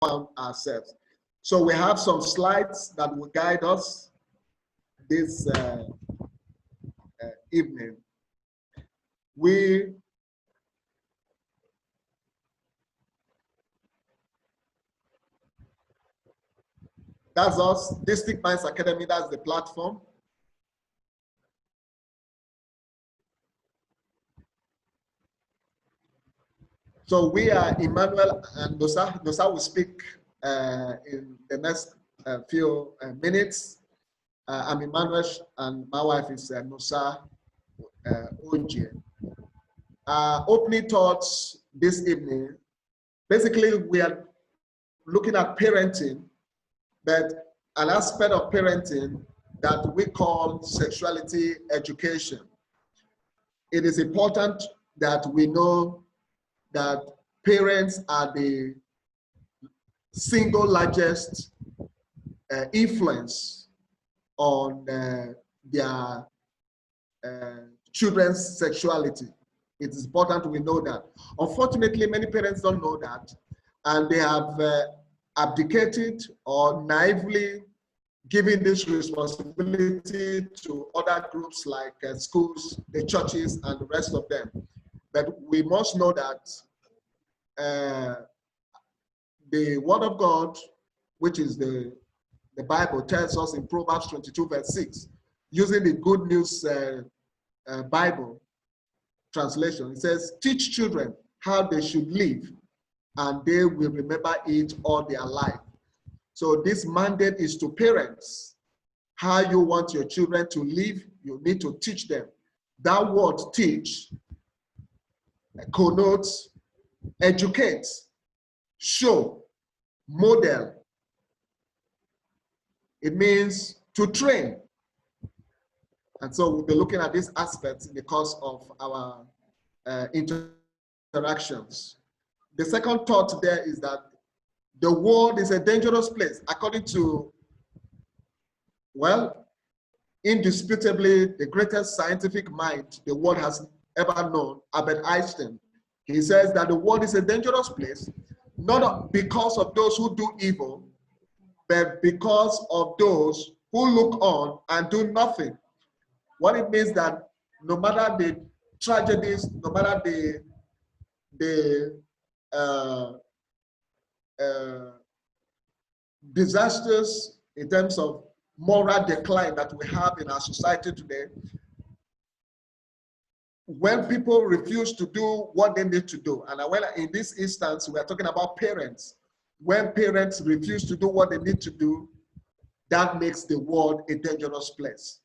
found ourselves. So we have some slides that will guide us this evening. That's us, Distinct Minds Academy, that's the platform. So we are Emmanuel and Nosa. Nosa will speak in the next few minutes. I'm Emmanuel and my wife is Nosa Oje. Opening thoughts this evening. Basically, we are looking at parenting, but an aspect of parenting that we call sexuality education. It is important that we know that parents are the single largest influence on their children's sexuality. It is important we know that. Unfortunately, many parents don't know that, and they have abdicated or naively given this responsibility to other groups like schools, the churches, and the rest of them. But we must know that the Word of God, which is the Bible, tells us in Proverbs 22, verse 6, using the Good News Bible translation, it says, teach children how they should live, and they will remember it all their life. So this mandate is to parents. How you want your children to live, you need to teach them. That word teach connotes educate, show, model. It means to train. And so we'll be looking at these aspects in the course of our interactions. The second thought there is that the world is a dangerous place, according to, well, indisputably the greatest scientific mind the world has ever known, Albert Einstein. He says that the world is a dangerous place, not because of those who do evil, but because of those who look on and do nothing. What it means that no matter the tragedies, no matter the disasters in terms of moral decline that we have in our society today, when people refuse to do what they need to do, and when in this instance we are talking about parents, when parents refuse to do what they need to do, that makes the world a dangerous place.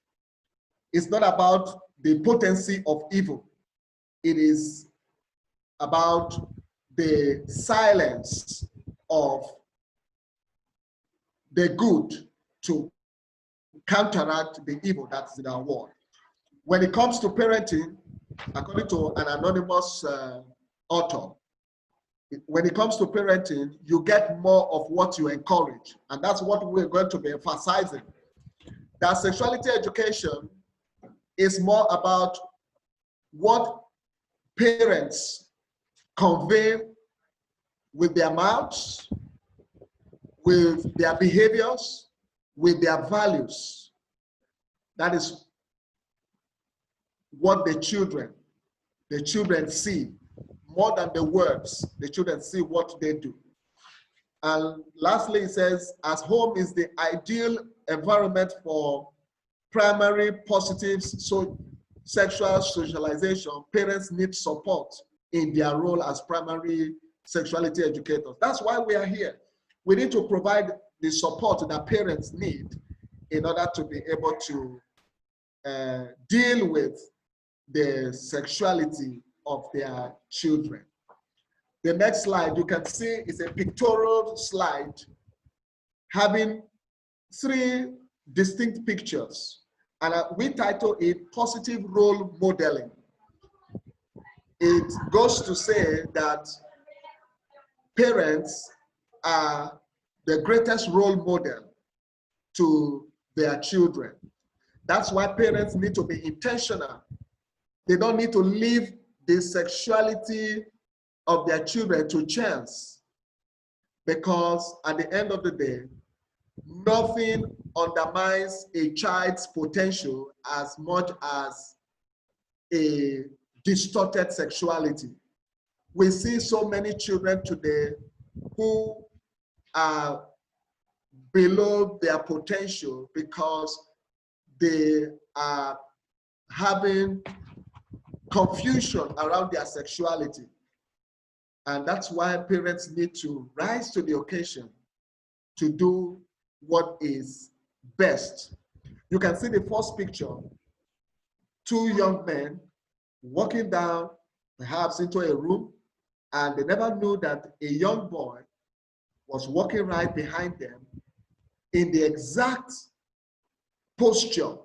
It's not about the potency of evil. It is about the silence of the good to counteract the evil that's in our world. When it comes to parenting, according to an anonymous author, when it comes to parenting, you get more of what you encourage. And that's what we're going to be emphasizing. That sexuality education is more about what parents convey with their mouths, with their behaviors, with their values. That is what the children see. More than the words, the children see what they do. And lastly, it says, as home is the ideal environment for primary positive sexual socialization, parents need support in their role as primary sexuality educators. That's why we are here. We need to provide the support that parents need in order to be able to deal with the sexuality of their children. The next slide you can see is a pictorial slide having 3 distinct pictures, and we title it Positive Role Modeling. It goes to say that parents are the greatest role model to their children. That's why parents need to be intentional. They don't need to leave the sexuality of their children to chance. because at the end of the day, nothing undermines a child's potential as much as a distorted sexuality. We see so many children today who are below their potential because they are having confusion around their sexuality. And that's why parents need to rise to the occasion to do what is best. You can see the first picture, two young men walking down perhaps into a room, and they never knew that a young boy was walking right behind them in the exact posture.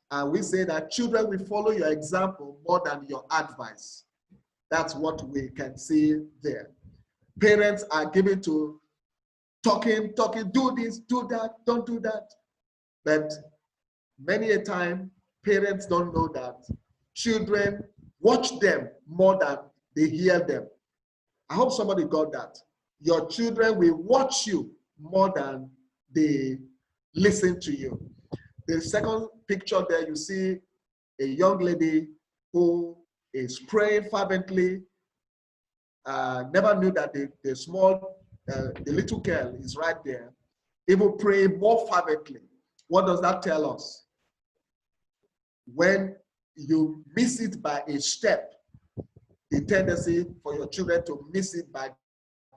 And we say that children will follow your example more than your advice. That's what we can see there. Parents are given to talking, do this, do that, don't do that. But many a time, parents don't know that children watch them more than they hear them. I hope somebody got that. Your children will watch you more than they listen to you. The second picture there, you see a young lady who is praying fervently. Never knew that the little girl is right there, even praying more fervently. What does that tell us? When you miss it by a step, the tendency for your children to miss it by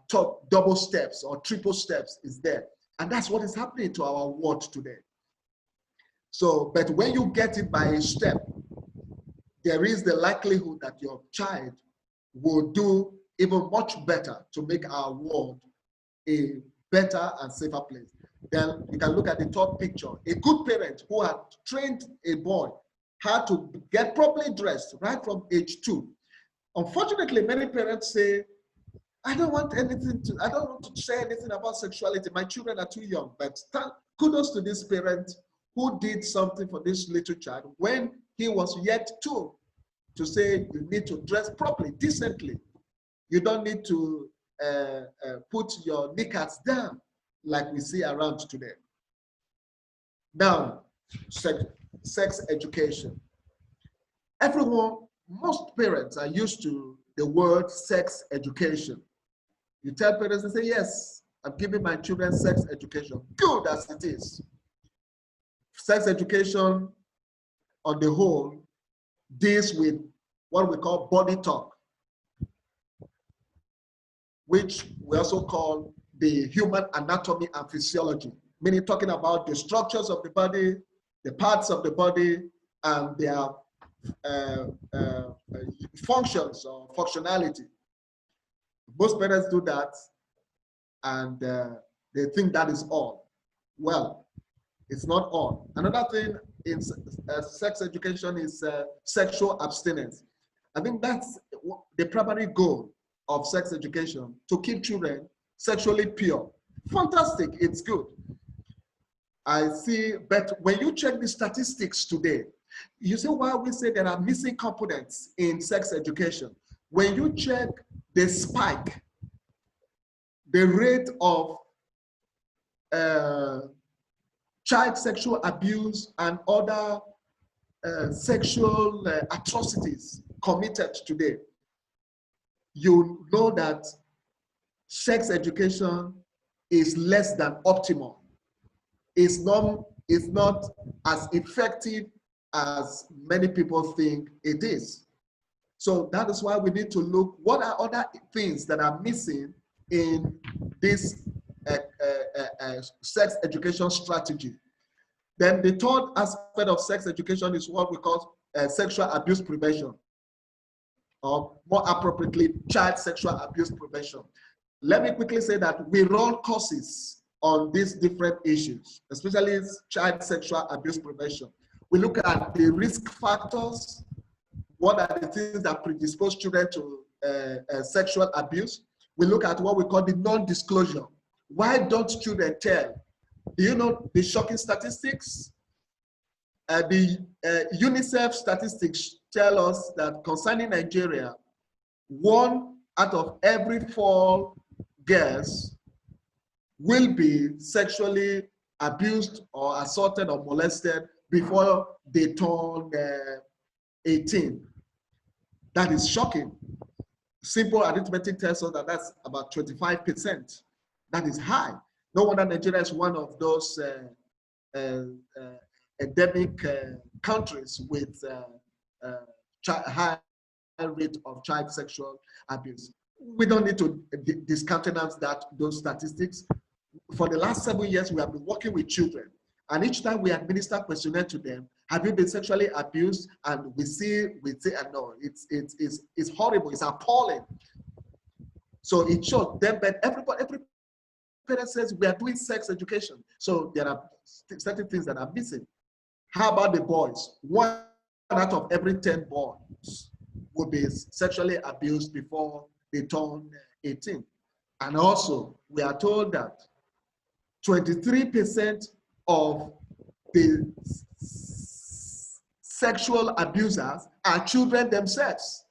double steps or triple steps is there. And that's what is happening to our world today. So, but when you get it by a step, there is the likelihood that your child will do even much better to make our world a better and safer place. Then you can look at the top picture. A good parent who had trained a boy how to get properly dressed right from age 2. Unfortunately, many parents say, I don't want to say anything about sexuality. My children are too young. But kudos to this parent who did something for this little child when he was yet 2, to say you need to dress properly, decently. You don't need to put your knickers down like we see around today. Now, sex education. Most parents are used to the word sex education. You tell parents, they say, yes, I'm giving my children sex education. Good as it is. Sex education on the whole deals with what we call body talk, which we also call the human anatomy and physiology, meaning talking about the structures of the body, the parts of the body, and their functions or functionality. Most parents do that, and they think that is all. Well, it's not all. Another thing in sex education is sexual abstinence. I think that's the primary goal of sex education, to keep children sexually pure. Fantastic, it's good. I see, but when you check the statistics today, you see why we say there are missing components in sex education. When you check the spike, the rate of child sexual abuse and other sexual atrocities committed today, you know that sex education is less than optimal. It's not as effective as many people think it is. So that is why we need to look, what are other things that are missing in this sex education strategy. Then the third aspect of sex education is what we call sexual abuse prevention, or more appropriately, child sexual abuse prevention. Let me quickly say that we run courses on these different issues, especially child sexual abuse prevention. We look at the risk factors, what are the things that predispose children to sexual abuse. We look at what we call the non-disclosure. Why don't children tell? Do you know the shocking statistics? The UNICEF statistics tell us that concerning Nigeria, 1 out of every 4 girls will be sexually abused or assaulted or molested before they turn 18. That is shocking. Simple arithmetic tells us that that's about 25%. That is high. No wonder Nigeria is one of those endemic countries with high rate of child sexual abuse. We don't need to discountenance those statistics. For the last 7 years, we have been working with children, and each time we administer questionnaire to them, have you been sexually abused? And we say, no, it's horrible, it's appalling. So it shows them, but every parent says we are doing sex education. So there are certain things that are missing. How about the boys? 1 out of every 10 boys will be sexually abused before they turn 18. And also, we are told that 23% of the sexual abusers are children themselves.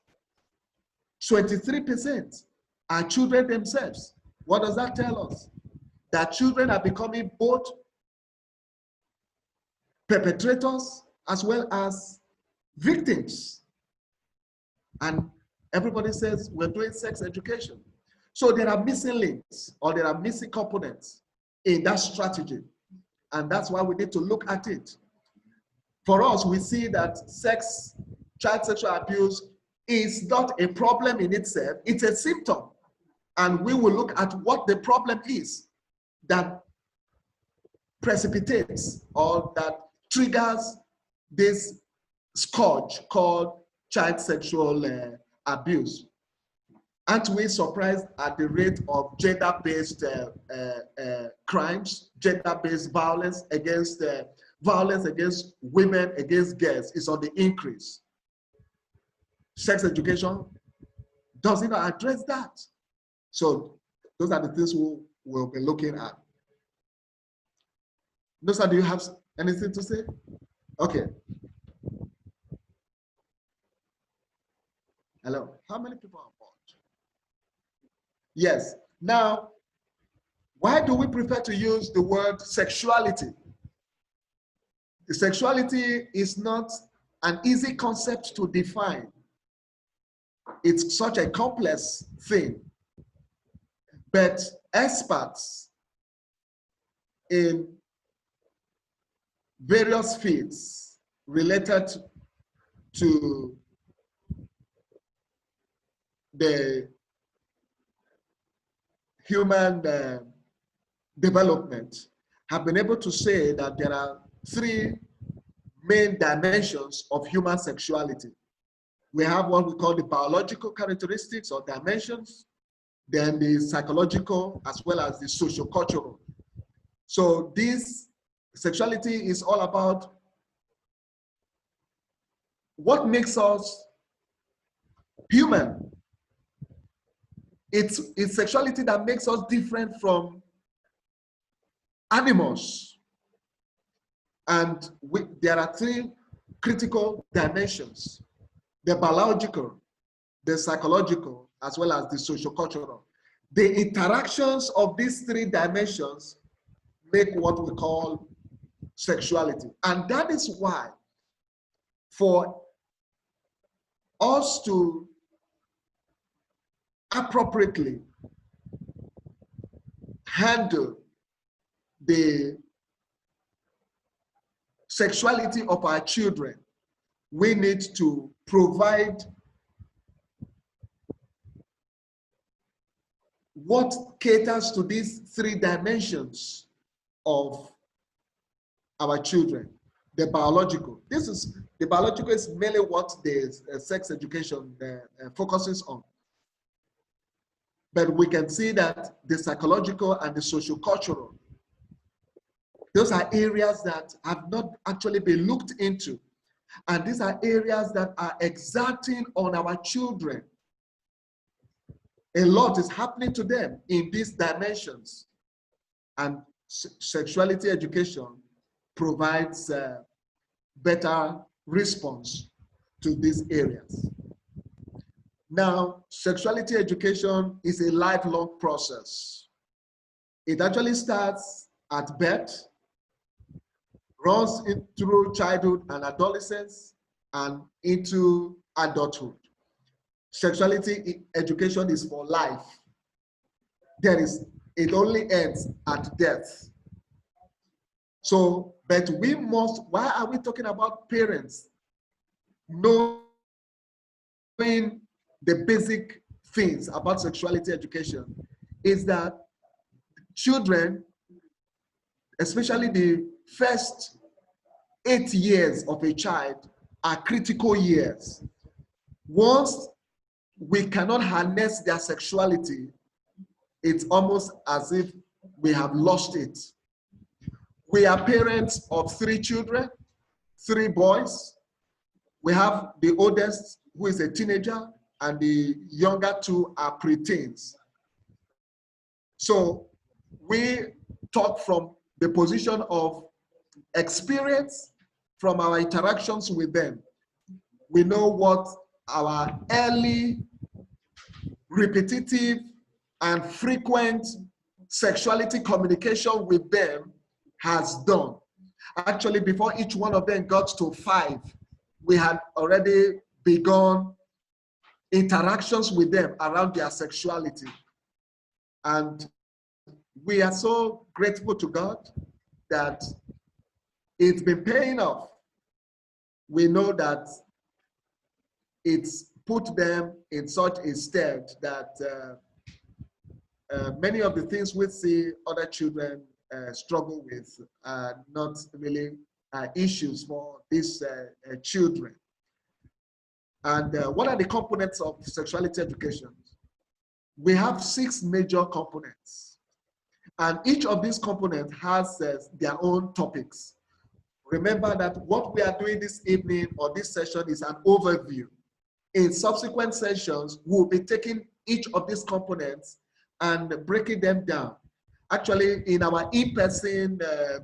23% are children themselves. What does that tell us? That children are becoming both perpetrators as well as victims. And everybody says we're doing sex education. So there are missing links, or there are missing components in that strategy. And that's why we need to look at it. For us, we see that child sexual abuse is not a problem in itself, it's a symptom. And we will look at what the problem is that precipitates or that triggers this scourge called child sexual abuse. Aren't we surprised at the rate of gender-based crimes, gender-based violence against women, against girls is on the increase? Sex education doesn't address that. So those are the things we'll be looking at. Nosa, do you have anything to say? Okay. Hello. How many people are on board? Yes. Now, why do we prefer to use the word sexuality? The sexuality is not an easy concept to define. It's such a complex thing. But experts in various fields related to the human development have been able to say that there are 3 main dimensions of human sexuality. We have what we call the biological characteristics or dimensions, then the psychological, as well as the sociocultural. So this sexuality is all about what makes us human. It's sexuality that makes us different from animals. And there are 3 critical dimensions: the biological, the psychological, as well as the sociocultural. The interactions of these 3 dimensions make what we call sexuality. And that is why, for us to appropriately handle the sexuality of our children, we need to provide what caters to these 3 dimensions of our children. The biological. The biological is mainly what the sex education focuses on. But we can see that the psychological and the sociocultural, those are areas that have not actually been looked into. And these are areas that are exacting on our children. A lot is happening to them in these dimensions. And sexuality education provides a better response to these areas. Now, sexuality education is a lifelong process. It actually starts at birth, runs through childhood and adolescence, and into adulthood. Sexuality education is for life. It only ends at death. So, but we must, why are we talking about parents knowing the basic things about sexuality education? Is that children, especially the first 8 years of a child, are critical years. Once we cannot harness their sexuality, it's almost as if we have lost it. We are parents of 3 children, 3 boys. We have the oldest, who is a teenager, and the younger 2 are preteens. So we talk from the position of experience from our interactions with them. We know what our early, repetitive, and frequent sexuality communication with them has done. Actually, before each one of them got to 5, we had already begun interactions with them around their sexuality. And we are so grateful to God that it's been paying off. We know that it's put them in such a state that many of the things we see other children struggle with are not really issues for these children. And what are the components of sexuality education? We have 6 major components. And each of these components has their own topics. Remember that what we are doing this evening or this session is an overview. In subsequent sessions, we'll be taking each of these components and breaking them down. Actually, in our in-person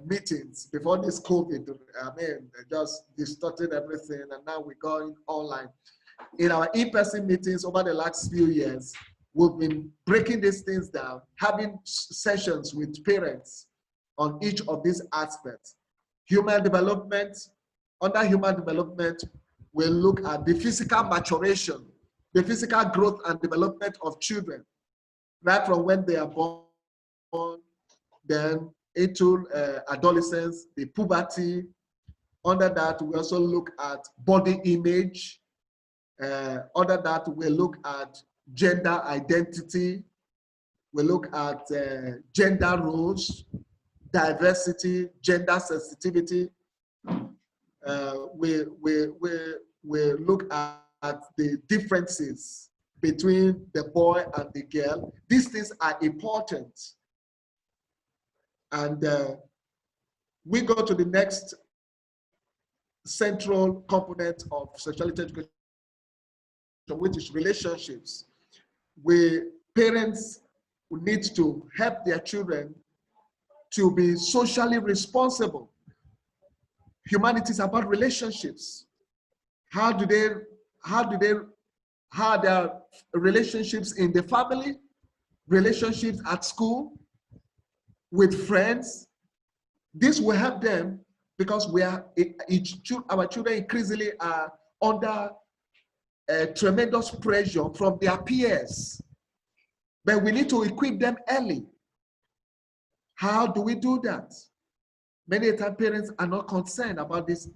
meetings before this COVID, just distorted everything, and now we're going online. In our in-person meetings over the last few years, we've been breaking these things down, having sessions with parents on each of these aspects. Human development. Under human development, we'll look at the physical maturation, the physical growth and development of children, right from when they are born, then into adolescence, the puberty. Under that, we also look at body image. Under that, we look at gender identity. We look at gender roles, diversity, gender sensitivity. We look at the differences between the boy and the girl. These things are important. And we go to the next central component of sexuality education, which is relationships. Parents need to help their children to be socially responsible. Humanity is about relationships. How are their relationships in the family, relationships at school, with friends? This will help them because our children increasingly are under tremendous pressure from their peers. But we need to equip them early. How do we do that? Many times parents are not concerned about this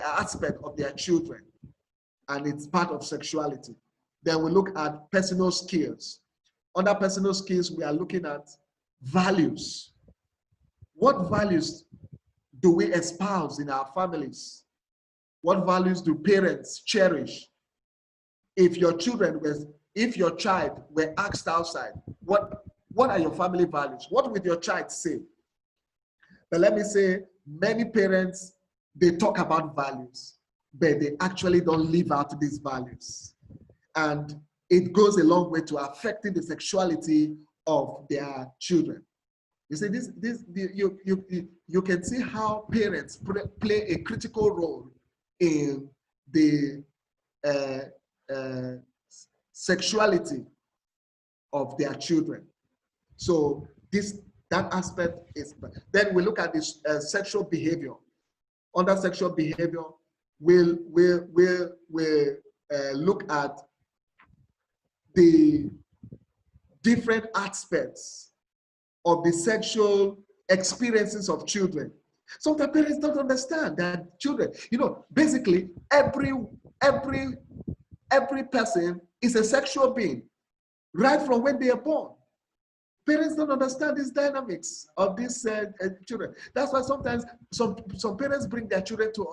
aspect of their children, and it's part of sexuality. Then we look at personal skills. Under personal skills, we are looking at values. What values do we espouse in our families? What values do parents cherish? If your child were asked outside, what are your family values? What would your child say? But let me say, many parents, they talk about values, but they actually don't live out these values. And it goes a long way to affecting the sexuality of their children. You see, you can see how parents play a critical role in the sexuality of their children. So that aspect is. Then we look at this sexual behavior. Under sexual behavior, we'll look at the different aspects of the sexual experiences of children. Sometimes parents don't understand that children, basically every person is a sexual being right from when they are born. Parents don't understand these dynamics of these children. That's why sometimes some parents bring their children to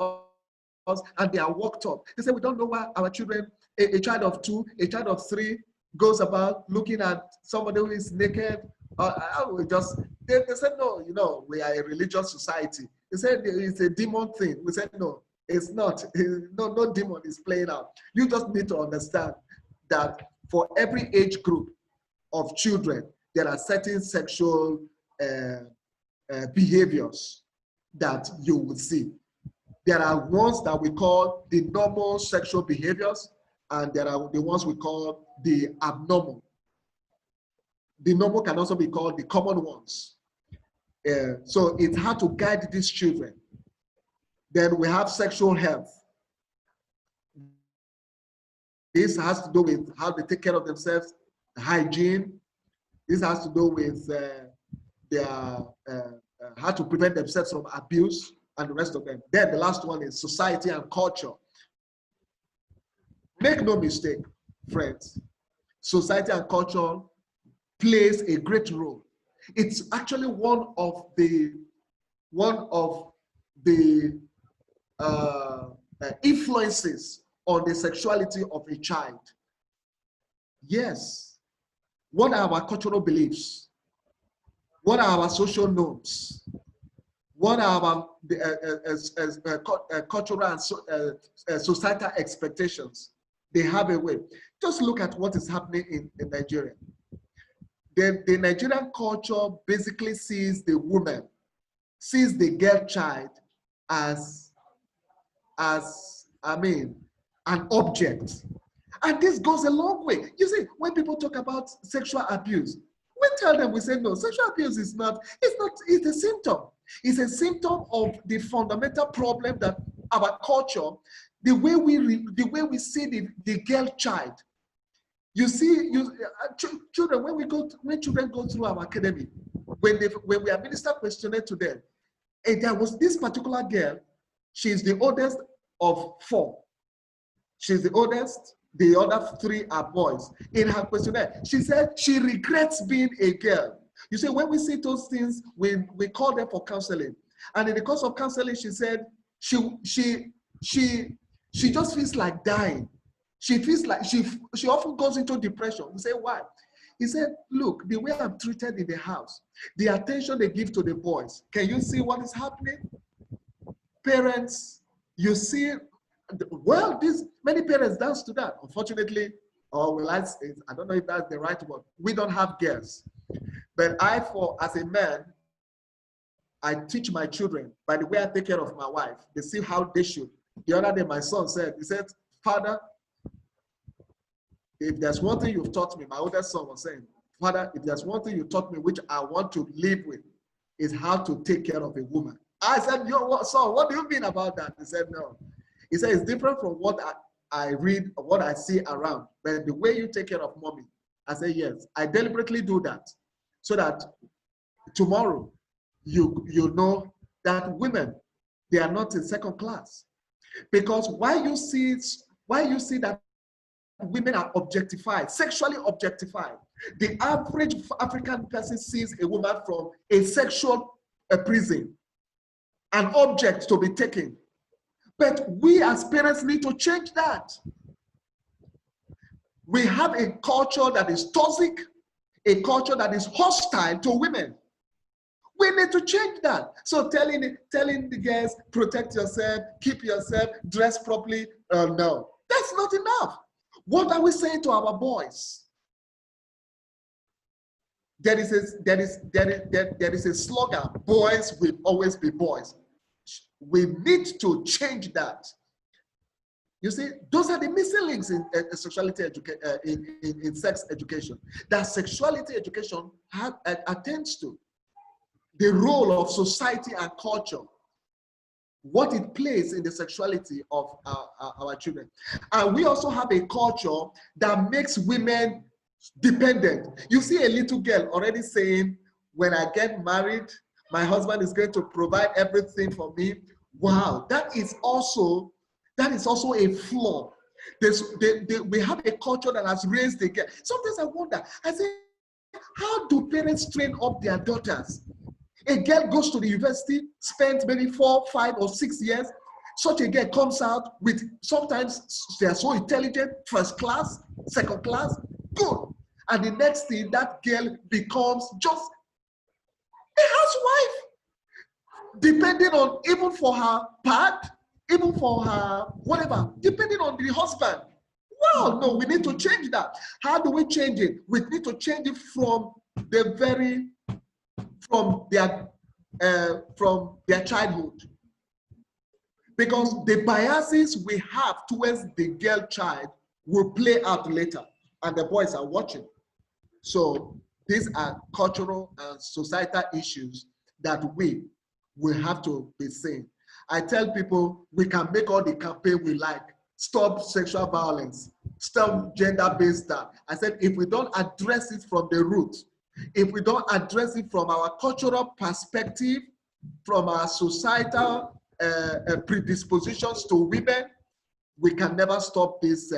us and they are worked up. They say, we don't know why our children, a child of 2, a child of 3, goes about looking at somebody who is naked. They said, no, we are a religious society. They said it's a demon thing. We said, no, it's not. No demon is playing out. You just need to understand that for every age group of children, there are certain sexual behaviors that you will see. There are ones that we call the normal sexual behaviors, and there are the ones we call the abnormal. The normal can also be called the common ones. So it's hard to guide these children. Then we have sexual health. This has to do with how they take care of themselves, hygiene. This has to do with how to prevent themselves from abuse and the rest of them. Then the last one is society and culture. Make no mistake, friends, society and culture plays a great role. It's actually one of the influences on the sexuality of a child. Yes. What are our cultural beliefs? What are our social norms? What are our cultural and societal expectations? They have a way. Just look at what is happening in Nigeria. The Nigerian culture basically sees the woman, sees the girl child as an object. And this goes a long way. You see, when people talk about sexual abuse, we tell them, we say, no, sexual abuse is not, it's a symptom. It's a symptom of the fundamental problem that our culture, the way we see the girl child. You see, children, when children go through our academy, when we administer questionnaire to them, and there was this particular girl, she's the oldest of 4. She's the oldest. The other 3 are boys. In her questionnaire, she said she regrets being a girl. You see, when we see those things, we call them for counseling. And in the course of counseling, she said she just feels like dying. She feels like she often goes into depression. We say, why? He said, look, the way I'm treated in the house, the attention they give to the boys. Can you see what is happening? Parents, you see. Well, many parents dance to that. Unfortunately, I don't know if that's the right word. We don't have girls. But as a man, I teach my children by the way I take care of my wife. They see how they should. The other day, my son said, Father, if there's one thing you've taught me, my oldest son was saying, Father, if there's one thing you taught me which I want to live with, is how to take care of a woman. I said, son, what do you mean about that? He said, no. He said, it's different from what I read, or what I see around. But the way you take care of mommy, I say, yes. I deliberately do that so that tomorrow you know that women, they are not in second class. Because why you see that women are objectified, sexually objectified. The average African person sees a woman from a sexual prison, an object to be taken. But we as parents need to change that. We have a culture that is toxic, a culture that is hostile to women. We need to change that. So telling the girls, protect yourself, keep yourself, dress properly, no. That's not enough. What are we saying to our boys? There is a slogan, boys will always be boys. We need to change that. You see, those are the missing links in sexuality in sex education. That sexuality education attends to the role of society and culture, what it plays in the sexuality of our children. And we also have a culture that makes women dependent. You see a little girl already saying, when I get married, my husband is going to provide everything for me. Wow, that is also a flaw. We have a culture that has raised the girl. Sometimes I wonder, I say, how do parents train up their daughters? A girl goes to the university, spends maybe 4, 5, or 6 years. Such a girl comes out with, sometimes they are so intelligent, first class, second class, good. And the next thing, that girl becomes just a housewife, depending on, even for her pad, even for her whatever, depending on the husband. Wow, no, we need to change that. How do we change it? We need to change it from their childhood, because the biases we have towards the girl child will play out later, and the boys are watching. So these are cultural and societal issues that we will have to be seeing. I tell people, we can make all the campaign we like, stop sexual violence, stop gender-based stuff. I said, if we don't address it from the root, if we don't address it from our cultural perspective, from our societal predispositions to women, we can never stop this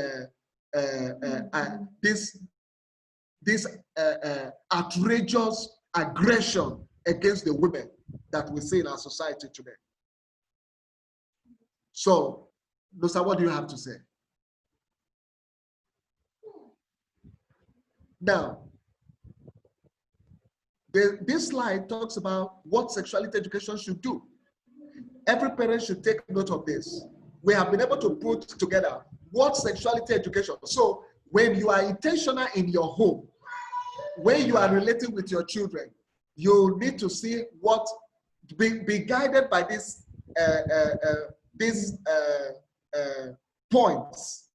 outrageous aggression against the women that we see in our society today. So, Nusa, what do you have to say? Now, this slide talks about what sexuality education should do. Every parent should take note of this. We have been able to put together what sexuality education. So when you are intentional in your home, when you are relating with your children, you need to see what, be guided by these points.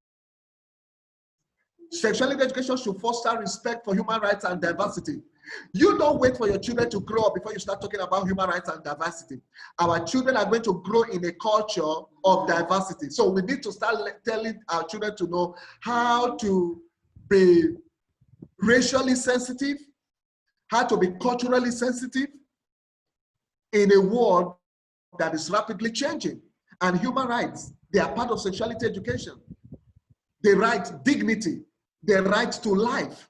Sexuality education should foster respect for human rights and diversity. You don't wait for your children to grow up before you start talking about human rights and diversity. Our children are going to grow in a culture of diversity. So we need to start telling our children to know how to be racially sensitive, how to be culturally sensitive in a world that is rapidly changing. And human rights, they are part of sexuality education. The right to dignity, the right to life.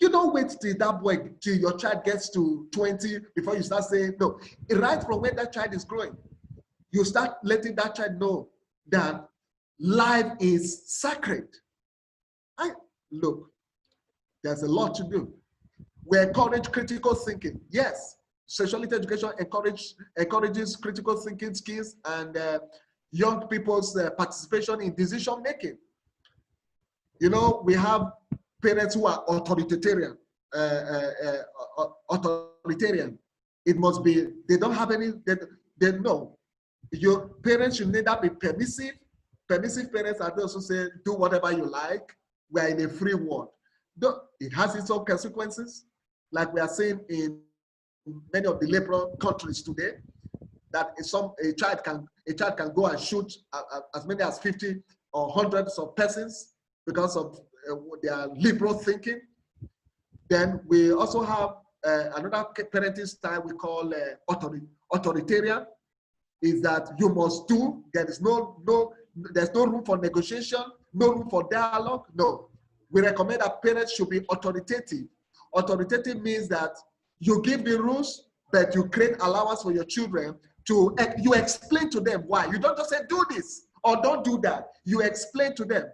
You don't wait till that boy, till your child gets to 20 before you start saying no. Right from when that child is growing, you start letting that child know that life is sacred. Look, there's a lot to do. We encourage critical thinking. Yes, sexuality education encourages critical thinking skills and young people's participation in decision making. You know, we have parents who are authoritarian. It must be, they don't have any, they know. Your parents should neither be permissive. Permissive parents are those who say, do whatever you like. We are in a free world. It has its own consequences, like we are seeing in many of the liberal countries today, that a child can go and shoot as many as 50 or hundreds of persons because of their liberal thinking. Then we also have another parenting style we call authoritarian, is that you must do. There's no room for negotiation, no room for dialogue. No, we recommend that parents should be authoritative. Authoritative means that you give the rules, but you create allowance for your children to, you explain to them why. You don't just say do this or don't do that. You explain to them.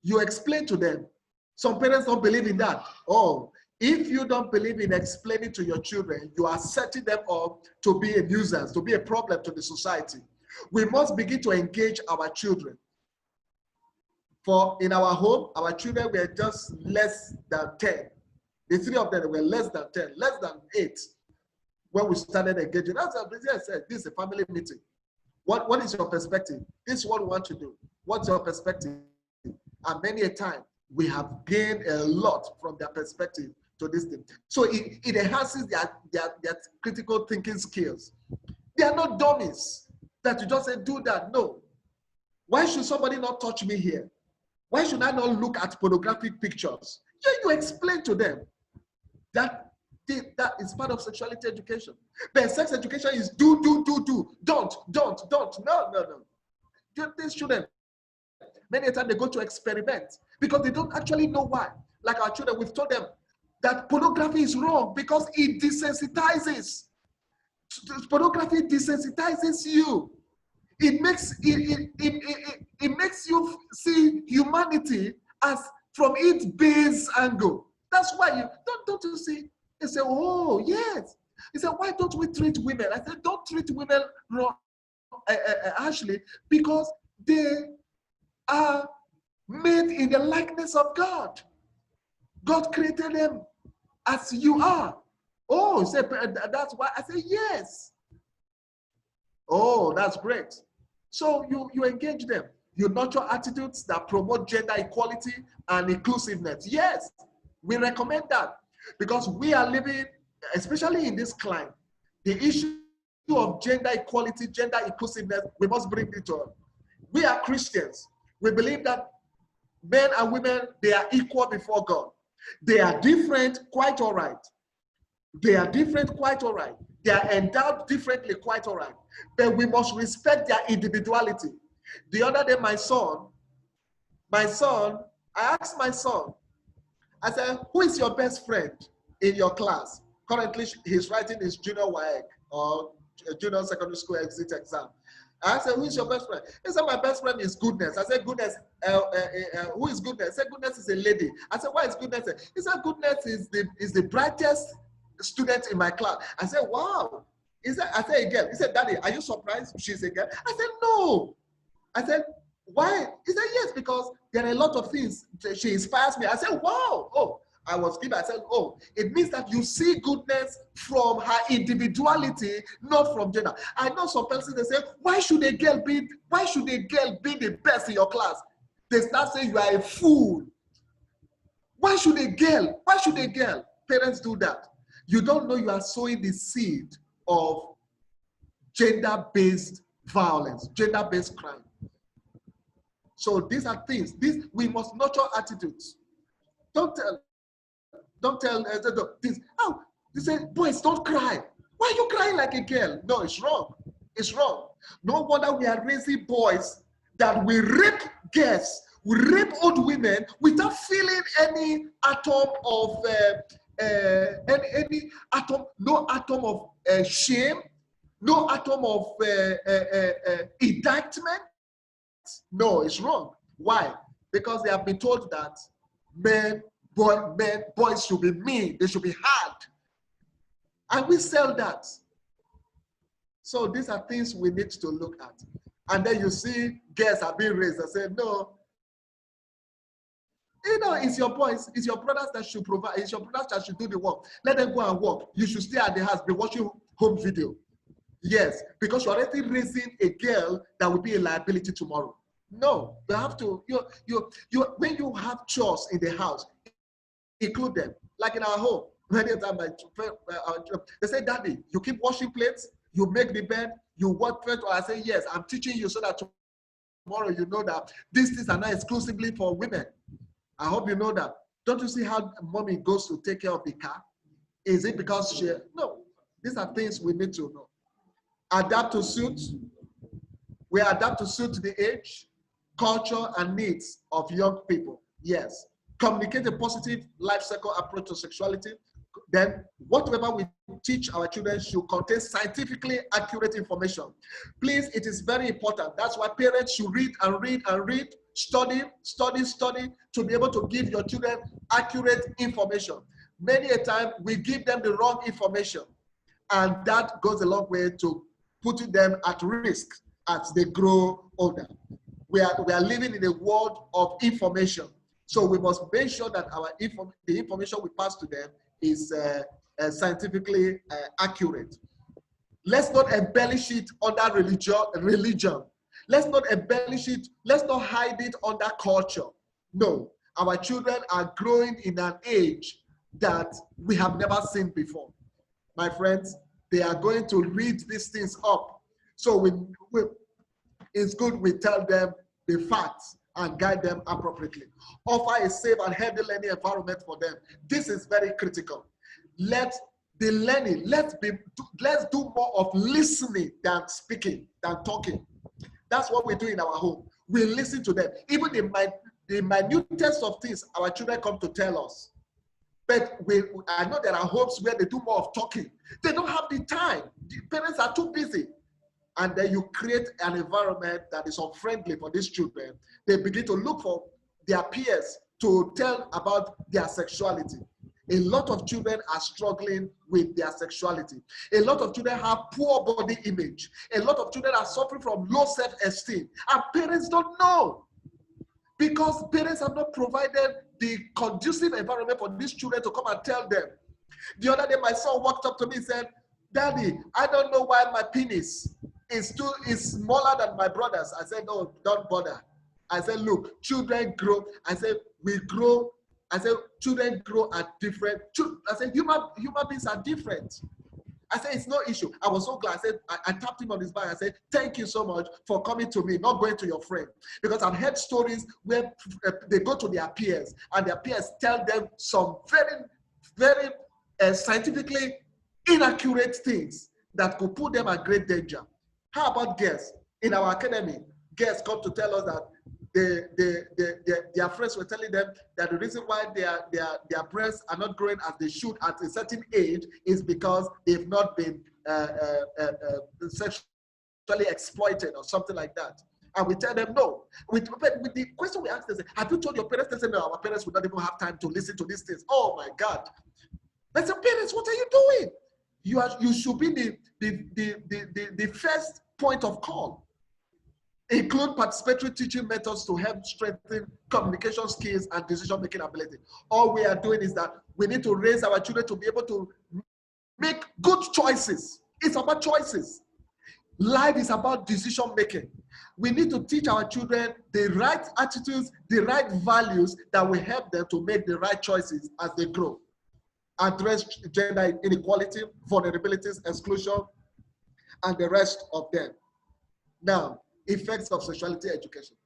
You explain to them. Some parents don't believe in that. Oh, if you don't believe in explaining to your children, you are setting them up to be a nuisance, to be a problem to the society. We must begin to engage our children. For in our home, our children were just less than 10. The three of them were less than 10, less than 8 when we started engaging. That's what I said, this is a family meeting. What is your perspective? This is what we want to do. What's your perspective? And many a time, we have gained a lot from their perspective to this thing. So it enhances their critical thinking skills. They are not dummies that you just say, do that. No. Why should somebody not touch me here? Why should I not look at pornographic pictures? Yeah, you explain to them that that is part of sexuality education. But sex education is do. Don't. No. These children, many times they go to experiment because they don't actually know why. Like our children, we've told them that pornography is wrong because it desensitizes. Pornography desensitizes you. It makes you see humanity as from its base angle. That's why you don't you see? They say, oh yes. He said, why don't we treat women? I said, don't treat women wrong, harshly, because they are made in the likeness of God. God created them as you are. Oh, he said, that's why. I said, yes. Oh, that's great. So you engage them. You nurture attitudes that promote gender equality and inclusiveness. Yes, we recommend that because we are living, especially in this climate, the issue of gender equality, gender inclusiveness, we must bring it on. We are Christians. We believe that men and women, they are equal before God. They are different, quite all right. They are different, quite all right. They are endowed differently, quite all right. But we must respect their individuality. The other day, my son, I asked my son, I said, who is your best friend in your class? Currently, he's writing his junior WAEC or junior secondary school exit exam. I said, who is your best friend? He said, my best friend is Goodness. I said, Goodness, who is Goodness? He said, Goodness is a lady. I said, why is Goodness? He said, Goodness is the brightest student in my class. I said, wow. I said, a girl. He said, Daddy, are you surprised she's a girl? I said, no. I said, why? He said, yes, because there are a lot of things. She inspires me. I said, wow. Oh, I was given. I said, oh, it means that you see Goodness from her individuality, not from gender. I know some persons, they say, why should a girl be the best in your class? They start saying you are a fool. Why should a girl? Parents do that. You don't know you are sowing the seed of gender-based violence, gender-based crime. So these are things. We must nurture attitudes. Don't tell this. Oh, they say, boys, don't cry. Why are you crying like a girl? No, it's wrong. It's wrong. No wonder we are raising boys that will rape girls, will rape old women without feeling any atom of no atom of shame, no atom of indictment. No, it's wrong. Why? Because they have been told that boys should be mean, they should be hard. And we sell that. So these are things we need to look at. And then you see girls are being raised and say, no, it's your boys, it's your brothers that should provide, it's your brothers that should do the work. Let them go and work. You should stay at the house, be watching home video. Yes, because you're already raising a girl that will be a liability tomorrow. No, you have to, when you have chores in the house, include them. Like in our home, many times they say, Daddy, you keep washing plates, you make the bed, you work first. Or I say, yes, I'm teaching you so that tomorrow you know that these things are not exclusively for women. I hope you know that. Don't you see how mommy goes to take care of the car? Is it because she? No, these are things we need to know. Adapt to suit. We adapt to suit the age, culture, and needs of young people. Yes. Communicate a positive life cycle approach to sexuality. Then whatever we teach our children should contain scientifically accurate information. Please, it is very important. That's why parents should read and read and read, study to be able to give your children accurate information. Many a time we give them the wrong information, and that goes a long way to putting them at risk as they grow older. We are living in a world of information. So we must make sure that the information we pass to them is scientifically accurate. Let's not embellish it under religion. Let's not embellish it. Let's not hide it under culture. No, our children are growing in an age that we have never seen before. My friends, they are going to read these things up. So it's good we tell them the facts and guide them appropriately. Offer a safe and healthy learning environment for them. This is very critical. Let the learning, let's do more of listening than speaking, than talking. That's what we do in our home. We listen to them. Even the minutest of things our children come to tell us. But I know there are homes where they do more of talking. They don't have the time. The parents are too busy. And then you create an environment that is unfriendly for these children. They begin to look for their peers to tell about their sexuality. A lot of children are struggling with their sexuality. A lot of children have poor body image. A lot of children are suffering from low self-esteem. And parents don't know, because parents have not provided the conducive environment for these children to come and tell them. The other day, my son walked up to me and said, "Daddy, I don't know why my penis is smaller than my brother's." I said, "No, don't bother." I said, "Look, children grow." I said, "We grow." I said, "Children grow at different." I said, human beings are different." I said, "It's no issue." I was so glad. I said, I tapped him on his back. I said, "Thank you so much for coming to me, not going to your friend." Because I've heard stories where they go to their peers and their peers tell them some very, very scientifically inaccurate things that could put them at great danger. How about girls? In our academy, girls come to tell us that their friends were telling them that the reason why their breasts are not growing as they should at a certain age is because they've not been sexually exploited or something like that. And we tell them no. With the question we ask them, "Have you told your parents?" They say, "No, our parents would not even have time to listen to these things." Oh my God. I said, "Parents, what are you doing? You should be the first point of call." Include participatory teaching methods to help strengthen communication skills and decision-making ability. All we are doing is that we need to raise our children to be able to make good choices. It's about choices. Life is about decision-making. We need to teach our children the right attitudes, the right values that will help them to make the right choices as they grow. Address gender inequality, vulnerabilities, exclusion, and the rest of them. Now, effects of sexuality education.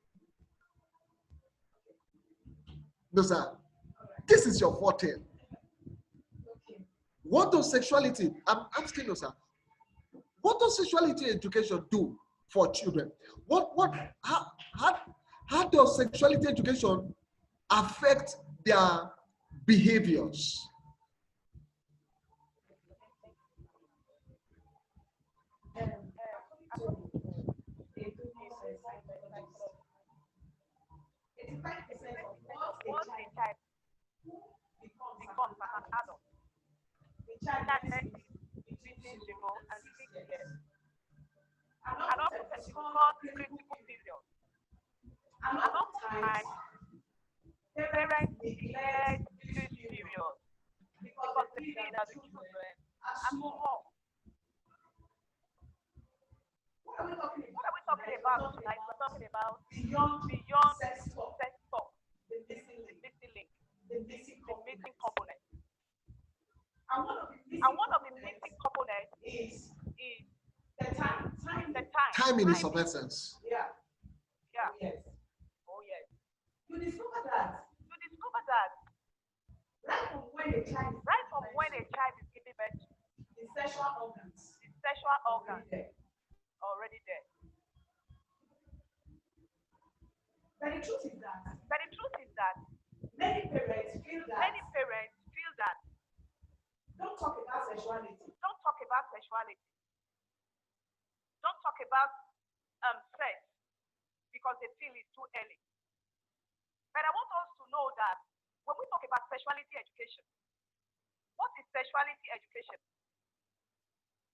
No, sir. This is your forte. What does sexuality, I'm asking you, sir, what does sexuality education do for children? How does sexuality education affect their behaviors? Once a child becomes an adult, the child is between 0 and 6 years. And up to 34 critical periods. And up to time, parents declare this period because they see that the children are so off. What are we talking about tonight? We're talking about beyond sex talk, the missing link, the missing component. And one of the missing components is the time. Timing is of essence. Yeah. Yes. Oh yes. You discover that right from when a child is giving birth, the sexual organs already there. But the truth is that many parents feel that don't talk about sexuality. Don't talk about sex because they feel it's too early. But I want us to know that when we talk about sexuality education, what is sexuality education?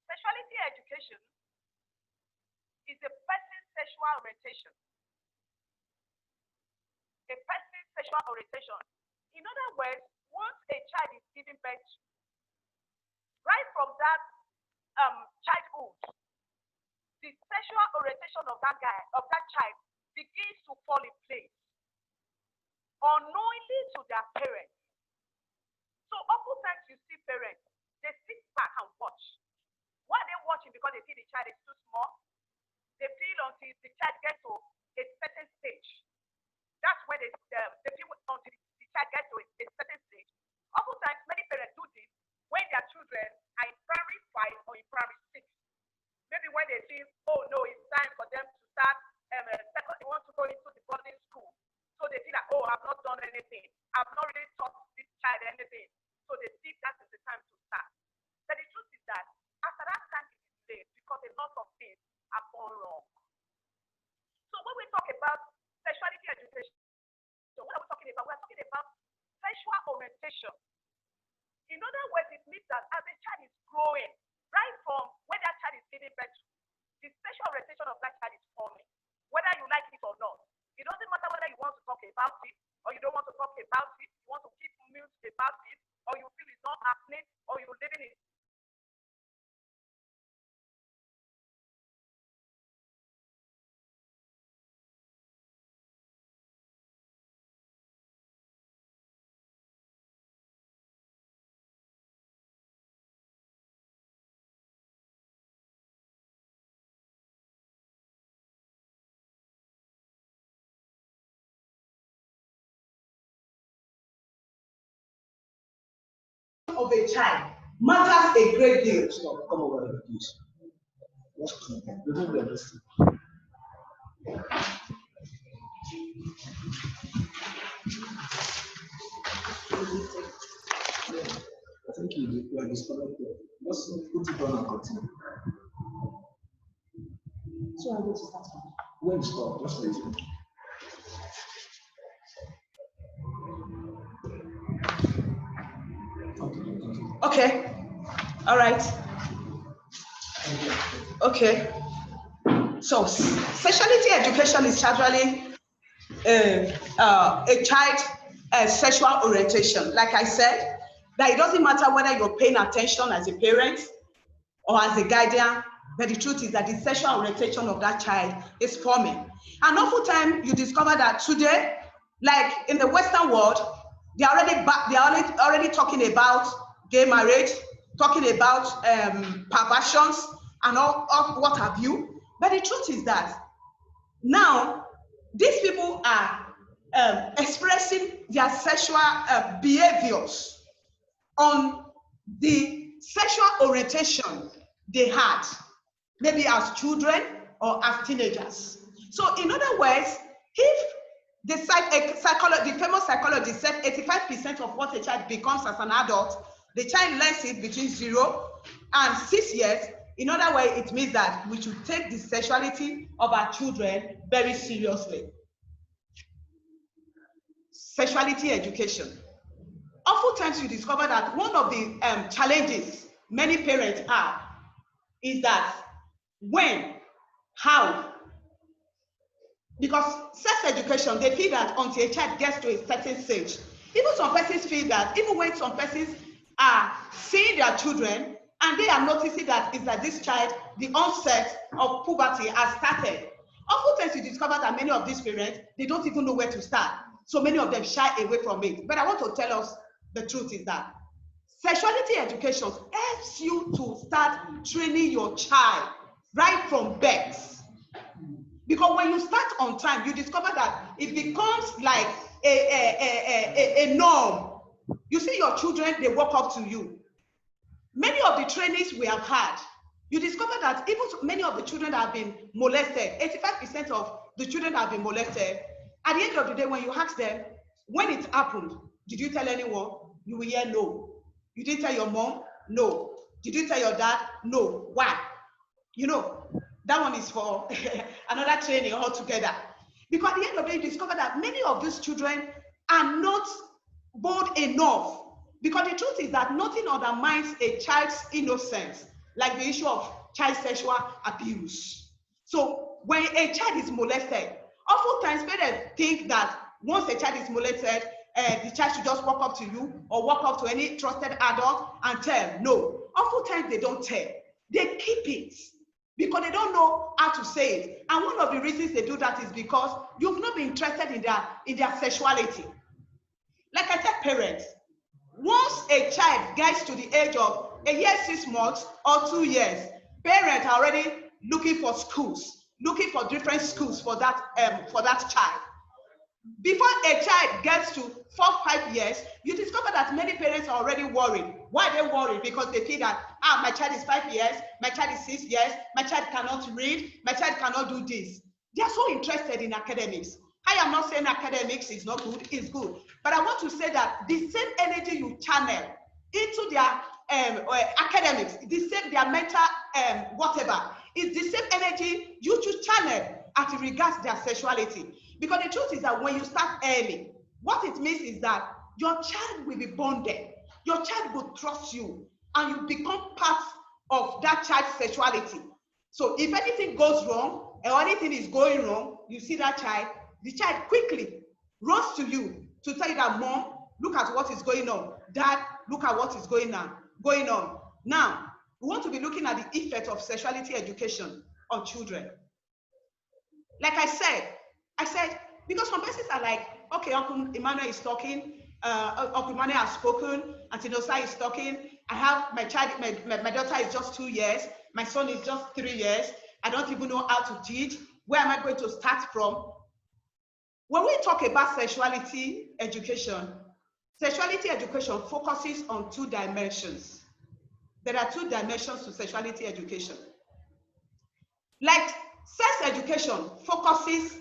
Sexuality education is a person's sexual orientation. In other words, once a child is giving birth, right from that childhood, the sexual orientation of that guy, of that child, begins to fall in place unknowingly to their parents. So oftentimes you see parents, they sit back and watch. Why are they watching? Because they see the child is too small. They feel until the child gets to a certain stage. That's when they feel until the child gets to a certain stage. Oftentimes, many parents do this when their children are in primary 5 or in primary 6. Maybe when they feel, oh no, it's time for them to start, they want to go into the boarding school. So they feel like, oh, I've not done anything. I've not really taught this child anything. So they think that is the time to start. But the truth is that after that time it is late because a lot of things are gone wrong. So when we talk about sexuality education, so what are we talking about? We're talking about sexual orientation. In other words, it means that as a child is growing, right from when that child is giving birth, the sexual orientation of that child is forming, whether you like it or not. It doesn't matter whether you want to talk about it or you don't want to talk about it, you want to keep mute about it, or you feel it's not happening, or you're living it. Of a child matters a great deal. Come over here, please. Let's keep it. Remove your list. I think you are disconnected. Let's put it on and continue. So I'm going to start from When you stop, just let it. Okay. All right. Okay. So sexuality education is actually a child sexual orientation. Like I said, that it doesn't matter whether you're paying attention as a parent or as a guardian, but the truth is that the sexual orientation of that child is forming. And oftentimes you discover that today, like in the Western world, they are already talking about gay marriage, talking about perversions and all what have you. But the truth is that now these people are expressing their sexual behaviors on the sexual orientation they had, maybe as children or as teenagers. So in other words, if the famous psychologist said 85% of what a child becomes as an adult, the child learns it between 0 and 6 years. In other words, it means that we should take the sexuality of our children very seriously. Sexuality education. Oftentimes you discover that one of the challenges many parents have is that when, how, because sex education, they feel that until a child gets to a certain stage, even some persons feel that even when some persons are seeing their children and they are noticing that is that this child, the onset of puberty has started. Oftentimes you discover that many of these parents, they don't even know where to start. So many of them shy away from it. But I want to tell us the truth is that sexuality education helps you to start training your child right from birth. Because when you start on time, you discover that it becomes like a norm. You see your children, they walk up to you. Many of the trainings we have had, you discover that even many of the children that have been molested, 85% of the children that have been molested, at the end of the day, when you ask them, when it happened, did you tell anyone? You will hear no. You didn't tell your mom? No. Did you tell your dad? No. Why? You know, that one is for another training altogether. Because at the end of the day, you discover that many of these children are not bold enough. Because the truth is that nothing undermines a child's innocence, like the issue of child sexual abuse. So when a child is molested, oftentimes parents think that once a child is molested, the child should just walk up to you or walk up to any trusted adult and tell. No, oftentimes they don't tell. They keep it. because they don't know how to say it. And one of the reasons they do that is because you've not been interested in their sexuality. Like I tell parents, once a child gets to the age of a year, 6 months, or 2 years, parents are already looking for schools, looking for different schools for that child. Before a child gets to 4, 5 years, you discover that many parents are already worried. Why are they worried? Because they feel that, my child is 5 years, my child is 6 years, my child cannot read, my child cannot do this. They are so interested in academics. I am not saying academics is not good, it's good. But I want to say that the same energy you channel into their academics, their mental whatever, is the same energy you should channel as regards their sexuality. Because the truth is that when you start early, what it means is that your child will be bonded. Your child will trust you, and you become part of that child's sexuality. So if anything goes wrong, or anything is going wrong, you see that child, the child quickly runs to you to tell you that, Mom, look at what is going on. Dad, look at what is going on. Now, we want to be looking at the effect of sexuality education on children. Like I said, because some persons are like, okay, Uncle Emmanuel is talking, Uncle Emmanuel has spoken, Auntie Nosa is talking, I have my child, my daughter is just 2 years, my son is just 3 years, I don't even know how to teach, where am I going to start from? When we talk about sexuality education focuses on 2 dimensions. There are 2 dimensions to sexuality education. Like sex education focuses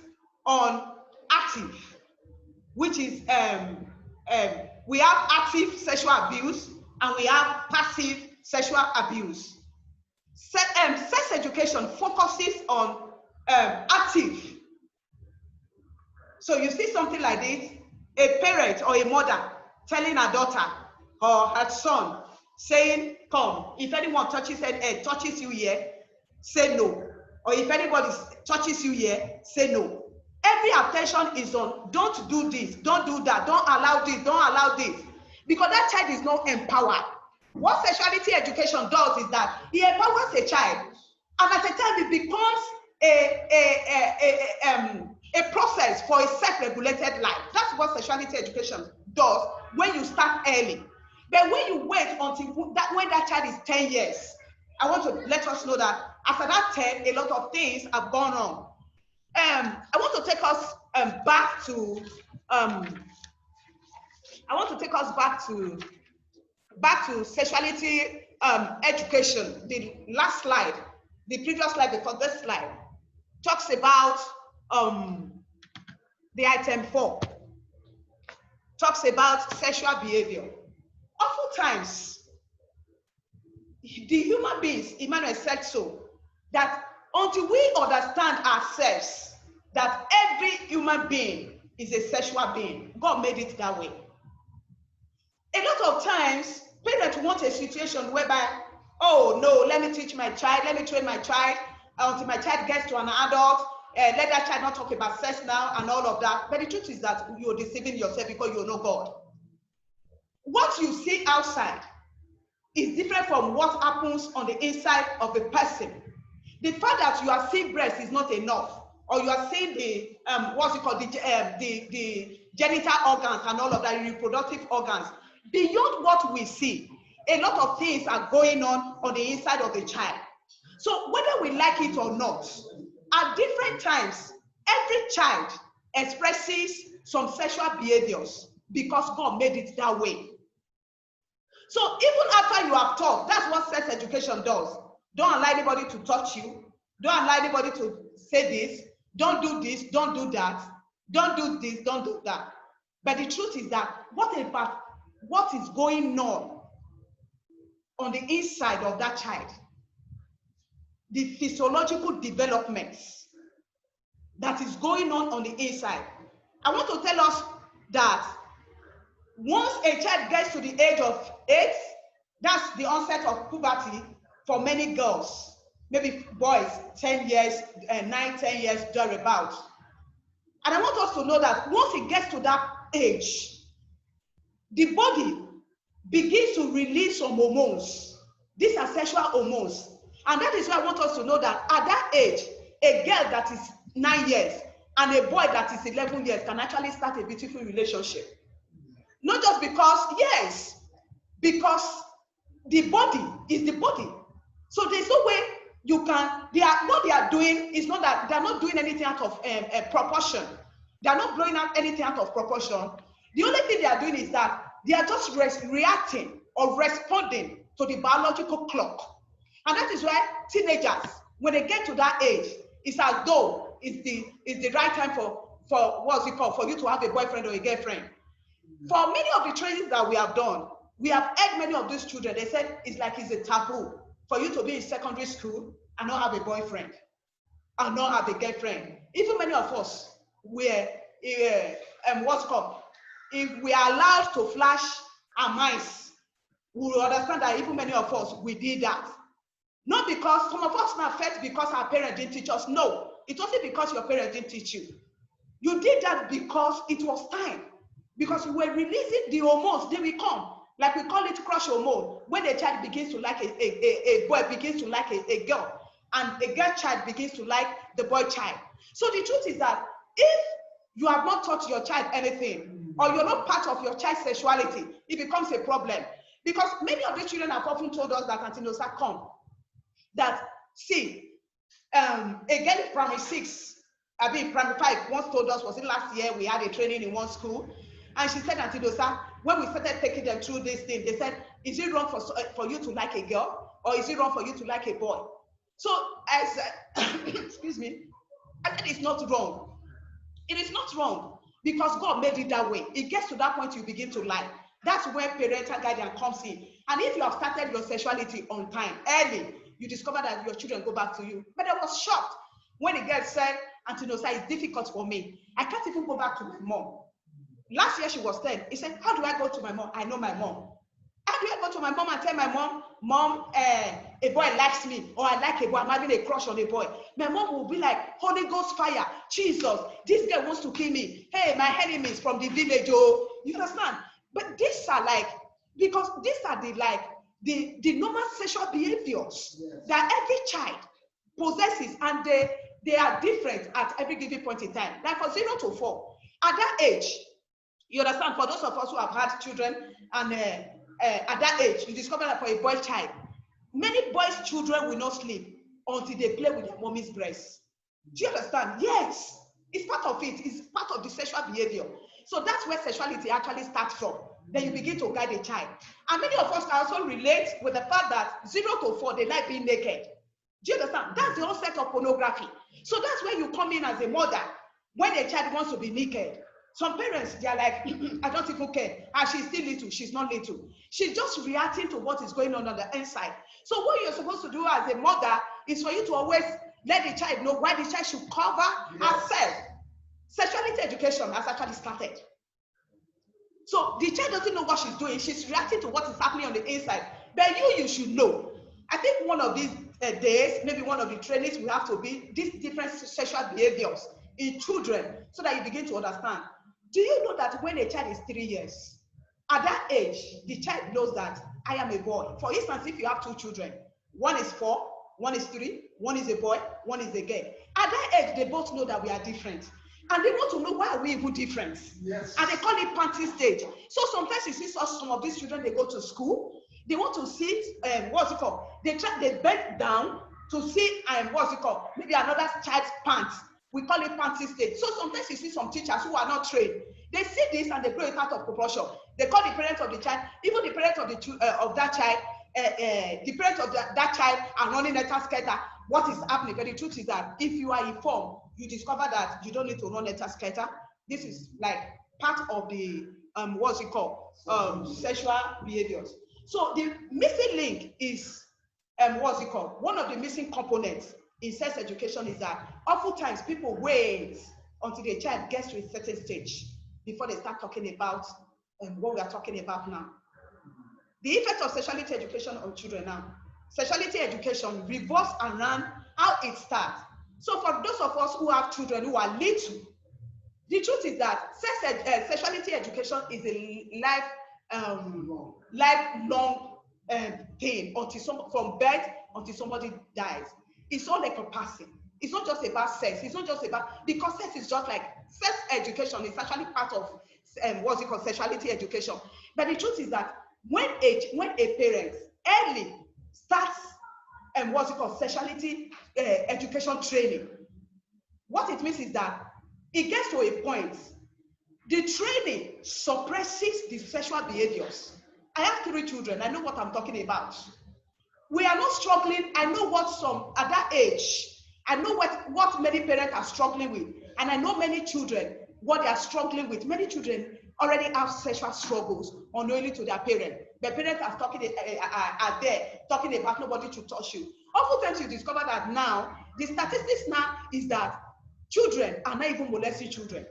on active, which is we have active sexual abuse and we have passive sexual abuse. Sex education focuses on active. So you see something like this, a parent or a mother telling her daughter or her son, saying, come, if anyone touches you here, say no. Or if anybody touches you here, say no. Every attention is on, don't do this, don't do that, don't allow this, don't allow this. Because that child is not empowered. What sexuality education does is that it empowers a child, and at a time it becomes a process for a self-regulated life. That's what sexuality education does when you start early. But when you wait until when that child is 10 years, I want to let us know that after that 10, a lot of things have gone on. I want to take us back to sexuality education. The last slide, the previous slide before this slide, talks about the item 4, talks about sexual behavior. Oftentimes, the human beings, Emmanuel said so, that until we understand ourselves, that every human being is a sexual being. God made it that way. A lot of times, parents want a situation whereby, oh no, let me teach my child, let me train my child until my child gets to an adult. Let that child not talk about sex now and all of that. But the truth is that you're deceiving yourself because you know God. What you see outside is different from what happens on the inside of a person. The fact that you are seeing breast is not enough, or you are seeing the the genital organs and all of that, reproductive organs. Beyond what we see, a lot of things are going on the inside of the child. So whether we like it or not, at different times, every child expresses some sexual behaviors because God made it that way. So even after you have taught, that's what sex education does. Don't allow anybody to touch you. Don't allow anybody to say this. Don't do this. Don't do that. Don't do this. Don't do that. But the truth is that what is going on the inside of that child, the physiological developments that is going on the inside. I want to tell us that once a child gets to the age of 8, that's the onset of puberty for many girls, maybe boys, 10 years, 9, 10 years, thereabouts. And I want us to know that once it gets to that age, the body begins to release some hormones. These are sexual hormones. And that is why I want us to know that at that age, a girl that is 9 years and a boy that is 11 years can actually start a beautiful relationship. Not just because, yes, because the body is the body. So there's no way you can, what they are doing is not that, they're not doing anything out of proportion. They're not blowing out anything out of proportion. The only thing they are doing is that they are just reacting or responding to the biological clock. And that is why teenagers, when they get to that age, it's as though it's the right time for what's it called, for you to have a boyfriend or a girlfriend. For many of the trainings that we have done, we have heard many of these children, they said it's like it's a taboo for you to be in secondary school and not have a boyfriend and not have a girlfriend. Even many of us, what's it called, if we are allowed to flash our minds, we will understand that even many of us, we did that. Not because some of us now felt because our parents didn't teach us. No, it wasn't because your parents didn't teach you. You did that because it was time. Because we were releasing the hormones, they will come. Like we call it crush hormone. When a child begins to like a boy begins to like a girl, and a girl child begins to like the boy child. So the truth is that if you have not taught your child anything, or you're not part of your child's sexuality, it becomes a problem. Because many of these children have often told us that Auntie Nosa come, that see, a girl in primary 6, primary 5 once told us, was it last year, we had a training in one school, and she said, Auntie Nosa, when we started taking them through this thing, they said, is it wrong for you to like a girl, or is it wrong for you to like a boy? So I said, excuse me, I said it's not wrong. It is not wrong, because God made it that way. It gets to that point you begin to like. That's where parental guidance comes in. And if you have started your sexuality on time, early, you discover that your children go back to you. But I was shocked when the girl said, Auntie Nosa, it's difficult for me. I can't even go back to my mom. Last year she was 10. He said, how do I go to my mom? I know my mom. How do I go to my mom and tell my mom, a boy likes me, or I like a boy, I'm having a crush on a boy? My mom will be like, Holy Ghost fire, Jesus, this girl wants to kill me. Hey, my enemies from the village, oh, you understand? But these are like, because these are the normal sexual behaviors that every child possesses, and they are different at every given point in time. Like for 0 to 4, at that age, you understand, for those of us who have had children, and at that age, you discover that for a boy child, many boys' children will not sleep until they play with their mommy's breast. Do you understand? Yes, it's part of it. It's part of the sexual behavior. So that's where sexuality actually starts from. Then you begin to guide a child. And many of us can also relate with the fact that 0 to 4, they like being naked. Do you understand? That's the onset of pornography. So that's where you come in as a mother when a child wants to be naked. Some parents, they are like, I don't even care. And she's still little, she's not little. She's just reacting to what is going on the inside. So what you're supposed to do as a mother is for you to always let the child know why the child should cover herself. Sexuality education has actually started. So the child doesn't know what she's doing. She's reacting to what is happening on the inside. But you should know. I think one of these days, maybe one of the trainings will have to be these different sexual behaviors in children, so that you begin to understand. Do you know that when a child is 3 years, at that age, the child knows that I am a boy? For instance, if you have 2 children, one is 4, one is 3, one is a boy, one is a girl. At that age, they both know that we are different. And they want to know why are we even different. Yes. And they call it panty stage. So sometimes you see some of these children, they go to school, they want to sit, what's it called? They bend down to see, what's it called? Maybe another child's pants. We call it panty stage. So sometimes you see some teachers who are not trained. They see this and they blow it out of proportion. They call the parents of the child, even the parents of that child, the parents of that child are running a skater. What is happening? But the truth is that if you are informed, you discover that you don't need to run a skater. This is like part of the what's it called? Sexual behaviors. So the missing link is what's it called? One of the missing components in sex education is that oftentimes people wait until the child gets to a certain stage before they start talking about what we are talking about now. The effect of sexuality education on children now. Sexuality education revolves around how it starts. So for those of us who have children who are little, the truth is that sexuality education is a lifelong thing from birth until somebody dies. It's all encompassing. It's not just about sex. It's not just about, because sex is just like, sex education is actually part of what's it called, sexuality education. But the truth is that when a parent early starts what's it called, sexuality education training, what it means is that it gets to a point, the training suppresses the sexual behaviors. I have 3 children. I know what I'm talking about. We are not struggling. I know what some at that age, I know what many parents are struggling with. And I know many children, what they are struggling with. Many children already have sexual struggles unknowingly to their parents. The parents are there talking about nobody to touch you. Oftentimes you discover that now, the statistics now is that children are not even molesting children.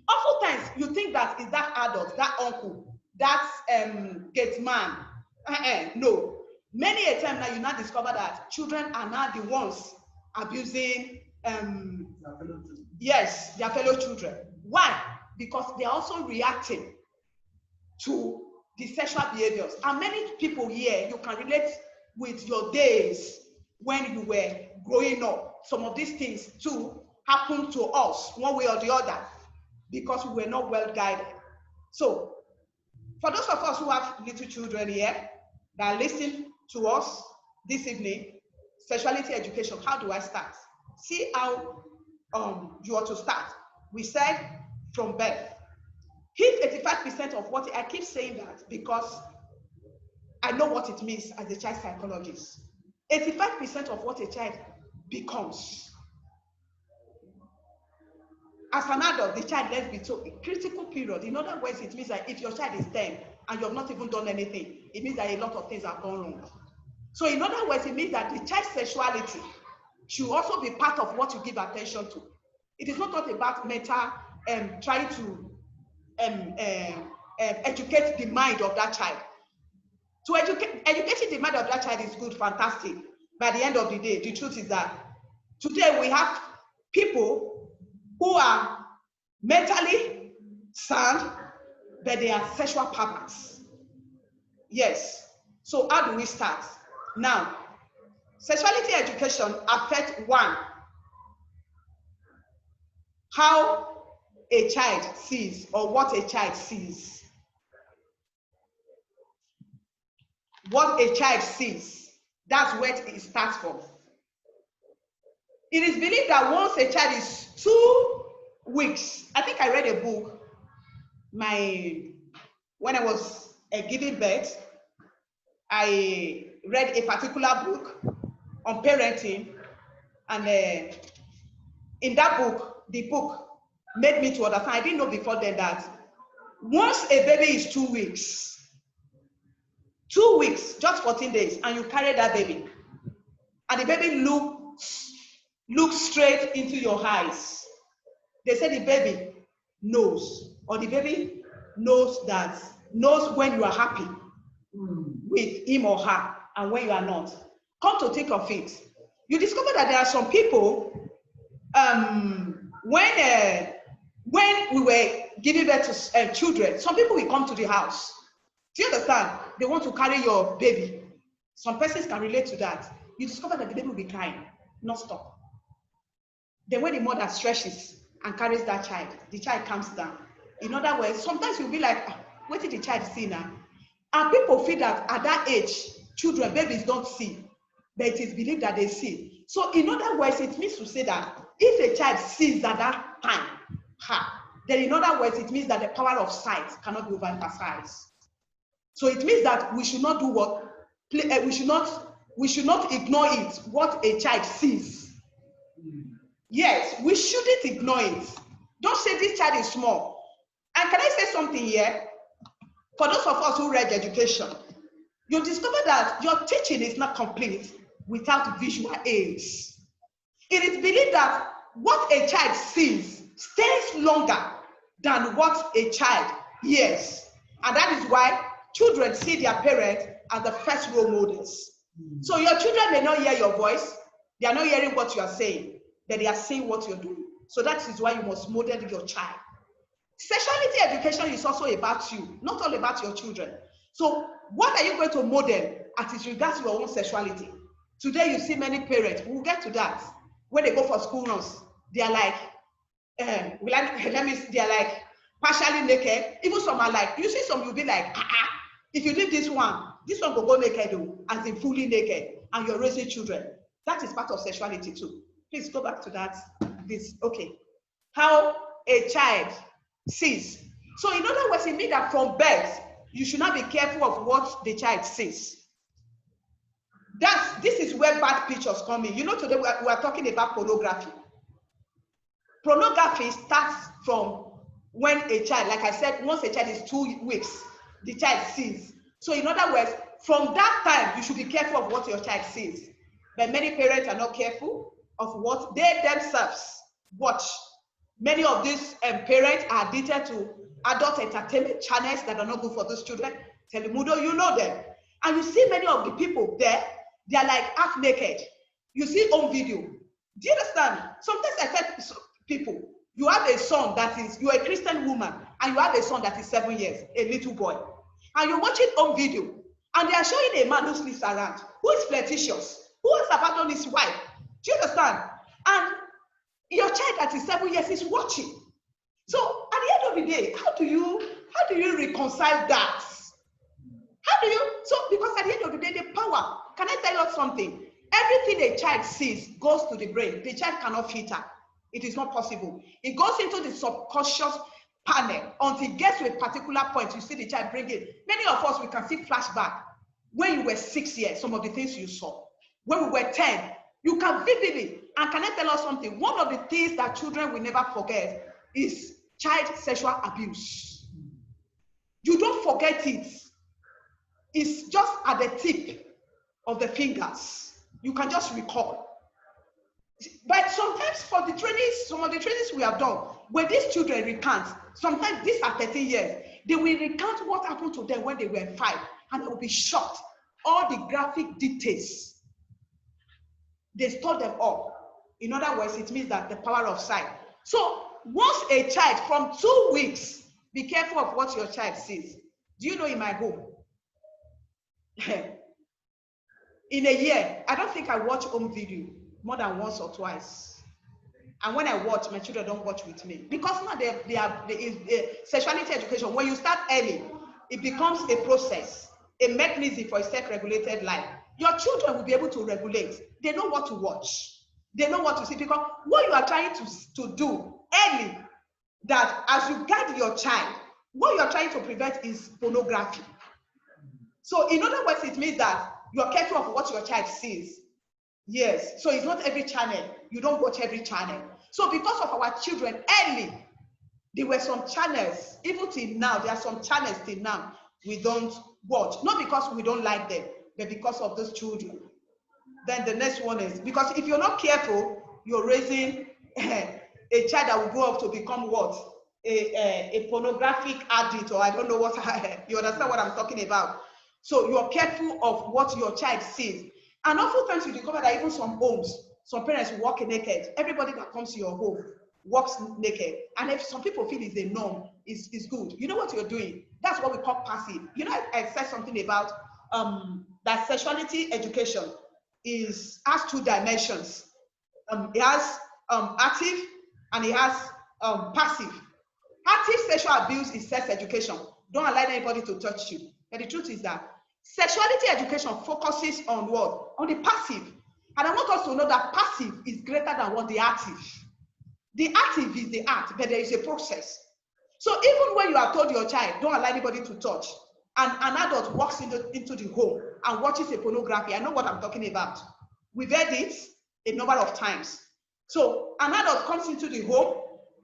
Oftentimes you think that is that adult, that uncle, that gate man. No. Many a time now you now discover that children are now the ones abusing yes, their fellow children. Why? Because they are also reacting to the sexual behaviors. And many people here, you can relate with your days when you were growing up. Some of these things too happened to us one way or the other because we were not well guided. So for those of us who have little children here that are listening to us this evening, sexuality education, how do I start? See how you ought to start. We said from birth. If 85% of what, I keep saying that because I know what it means as a child psychologist. 85% of what a child becomes. As an adult, the child left between a critical period. In other words, it means that if your child is 10 and you have not even done anything, it means that a lot of things have gone wrong. So in other words, it means that the child's sexuality should also be part of what you give attention to. It is not about mental trying to educate the mind of that child. To educating the mind of that child is good, fantastic. By the end of the day, the truth is that today we have people who are mentally sound, but they are sexual perverts. Yes. So how do we start? Now, sexuality education affects one, how a child sees or what a child sees. What a child sees, that's where it starts from. It is believed that once a child is 2 weeks, I think I read a book, when I was giving birth, I read a particular book on parenting, and in that book, the book made me to understand, I didn't know before then that once a baby is 2 weeks, 2 weeks, just 14 days, and you carry that baby, and the baby looks straight into your eyes, they say the baby knows, or the baby knows when you are happy with him or her and when you are not. Come to think of it, you discover that there are some people, when we were giving birth to children, some people will come to the house. Do you understand? They want to carry your baby. Some persons can relate to that. You discover that the baby will be crying, not stop. Then when the mother stretches and carries that child, the child calms down. In other words, sometimes you'll be like, what did the child see now? And people feel that at that age, children, babies don't see, but it is believed that they see. So in other words, it means to say that if a child sees at that time, then in other words, it means that the power of sight cannot be overemphasized. So it means that we should not do what, we should not ignore it, what a child sees. Yes, we shouldn't ignore it. Don't say this child is small. And can I say something here? For those of us who read education, you discover that your teaching is not complete without visual aids. It is believed that what a child sees stays longer than what a child hears. And that is why children see their parents as the first role models. So your children may not hear your voice, they are not hearing what you are saying, but they are seeing what you're doing. So that is why you must model your child. Sexuality education is also about you, not all about your children. So what are you going to model as it regards your own sexuality? Today, you see many parents, we'll get to that, when they go for school runs, they are like, they are like partially naked. Even some are like, you see some, you'll be like, if you did this one will go naked, though, as in fully naked, and you're raising children. That is part of sexuality too. Please go back to that. Okay. How a child sees. So in other words, it means that from birth, you should not be careful of what the child sees. This is where bad pictures come in. You know, today we are talking about pornography. Pornography starts from when a child, like I said, once a child is 2 weeks, the child sees. So in other words, from that time, you should be careful of what your child sees. But many parents are not careful of what they themselves watch. Many of these parents are addicted to adult entertainment channels that are not good for those children. Telemundo, you know them. And you see many of the people there, they are like half naked. You see home video. Do you understand? Sometimes I tell people, you have a son that is, you're a Christian woman, and you have a son that is 7 years, a little boy. And you're watching home video, and they are showing a man who sleeps around, who is flirtatious, who has abandoned his wife. Do you understand? And your child that is 7 years is watching. So at the end of the day, how do you reconcile that? How do you? So because at the end of the day, the power. Can I tell you something? Everything a child sees goes to the brain. The child cannot filter. It is not possible. It goes into the subconscious panel until it gets to a particular point. You see the child bring it. Many of us, we can see flashback. When you were 6 years, some of the things you saw. When we were 10, you can vividly. And can I tell us something? One of the things that children will never forget is child sexual abuse. You don't forget it. It's just at the tip of the fingers. You can just recall. But sometimes for the trainings, some of the trainings we have done, when these children recount, sometimes these are 13 years, they will recount what happened to them when they were 5, and they will be shocked. All the graphic details, they store them up. In other words, it means that the power of sight. So once a child from 2 weeks, be careful of what your child sees. Do you know in my home, in a year, I don't think I watch home video more than once or twice. And when I watch, my children don't watch with me. Because now they are sexuality education. When you start early, it becomes a process, a mechanism for a self-regulated life. Your children will be able to regulate. They know what to watch. They know what to see. Because what you are trying to do early, that as you guide your child, what you are trying to prevent is pornography. So in other words, it means that you are careful of what your child sees. Yes, so it's not every channel. You don't watch every channel. So because of our children early, there were some channels, even till now, there are some channels till now we don't watch. Not because we don't like them, but because of those children. Then the next one is, because if you're not careful, you're raising a child that will grow up to become what? A pornographic addict, or I don't know what, you understand what I'm talking about. So you're careful of what your child sees. And oftentimes you discover that even some homes, some parents walk naked. Everybody that comes to your home walks naked. And if some people feel it's a norm, it's good. You know what you're doing? That's what we call passive. You know, I said something about that sexuality education has 2 dimensions. It has active and it has passive. Active sexual abuse is sex education. Don't allow anybody to touch you. But the truth is that sexuality education focuses on what? On the passive. And I want us to know that passive is greater than what the active. The active is the act, but there is a process. So even when you are told your child, don't allow anybody to touch, and an adult walks into the home and watches a pornography, I know what I'm talking about. We've heard it a number of times. So an adult comes into the home,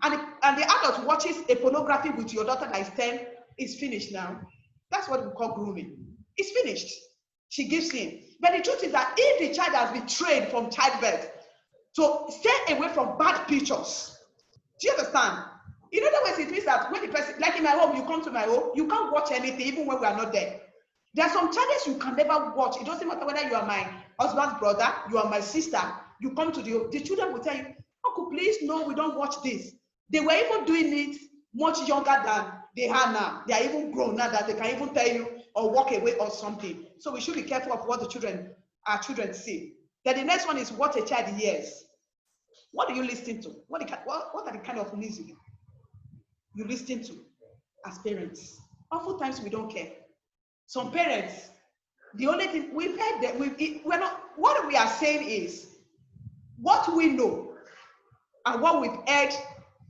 and the adult watches a pornography with your daughter that is 10, it's finished now. That's what we call grooming. It's finished. She gives in. But the truth is that if the child has been trained from childbirth to stay away from bad pictures, do you understand? In other words, it means that when the person, like in my home, you come to my home, you can't watch anything even when we are not there. There are some channels you can never watch. It doesn't matter whether you are my husband's brother, you are my sister, you come to the children will tell you, Uncle, please, no, we don't watch this. They were even doing it much younger than they are now. They are even grown now that they can even tell you, or walk away or something. So we should be careful of what our children see. Then the next one is what a child hears. What do you listen to? What are the kind of music you listen to as parents? Oftentimes we don't care. Some parents, the only thing we've heard that we're not, what we are saying is what we know and what we've heard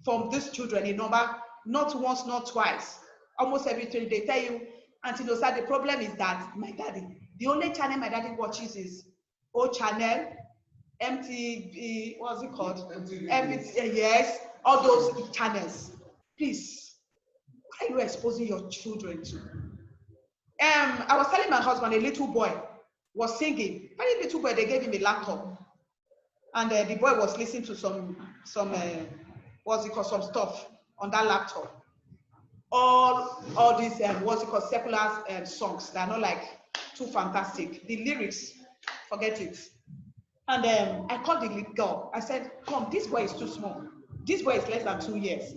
from these children in number, not once, not twice, almost every 20 they tell you, Auntie Nosa, the problem is that my daddy, the only channel my daddy watches is O Channel, MTV, what's it called? MTV, yes, all those channels. Please, what are you exposing your children to? I was telling my husband, a little boy was singing. Very little boy, they gave him a laptop, and the boy was listening to some what's it called, some stuff on that laptop. All these what's it called, secular songs that are not like too fantastic. The lyrics, forget it. And I called the little girl. I said, "Come, this boy is too small. This boy is less than 2 years.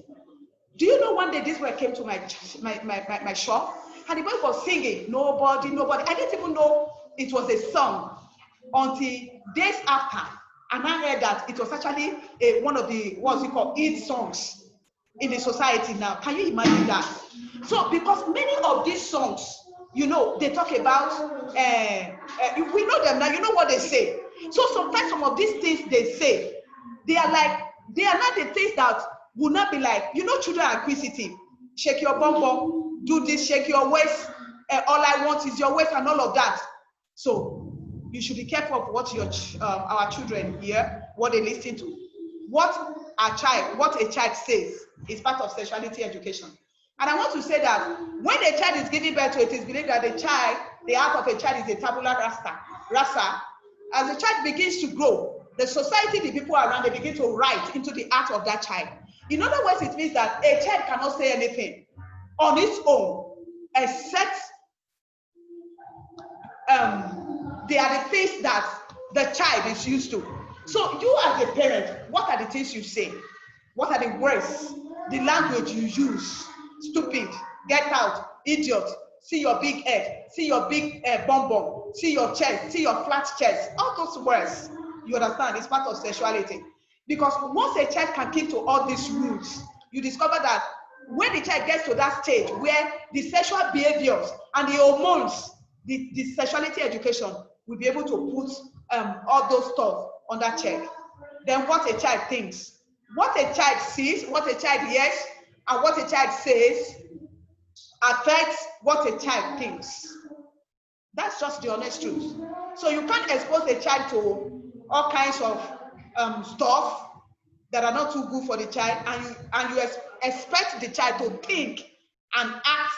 Do you know one day this boy came to my shop and the boy was singing, nobody. I didn't even know it was a song until days after. And I heard that it was actually one of the, what's it called, hit songs in the society now. Can you imagine that? So because many of these songs, you know, they talk about, we know them now, you know what they say. So sometimes some of these things they say, they are not the things that will not be like, you know, children are inquisitive. Shake your bum bum, do this, shake your waist. All I want is your waist and all of that. So you should be careful of what our children hear, what they listen to. What a child says is part of sexuality education. And I want to say that when a child is giving birth to it, is believed that the heart of a child is a tabula rasa. As the child begins to grow, the society, the people around, they begin to write into the heart of that child. In other words, it means that a child cannot say anything on its own, except they are the things that the child is used to. So you as a parent, what are the things you say? What are the words, the language you use? Stupid, get out, idiot, see your big head, see your big bum bum, see your chest, see your flat chest. All those words, you understand, it's part of sexuality. Because once a child can keep to all these rules, you discover that when the child gets to that stage where the sexual behaviors and the hormones, the sexuality education will be able to put all those stuff on that check. Then what a child thinks, what a child sees, what a child hears, and what a child says affects what a child thinks. That's just the honest truth. So you can't expose a child to all kinds of stuff that are not too good for the child, and you expect the child to think and act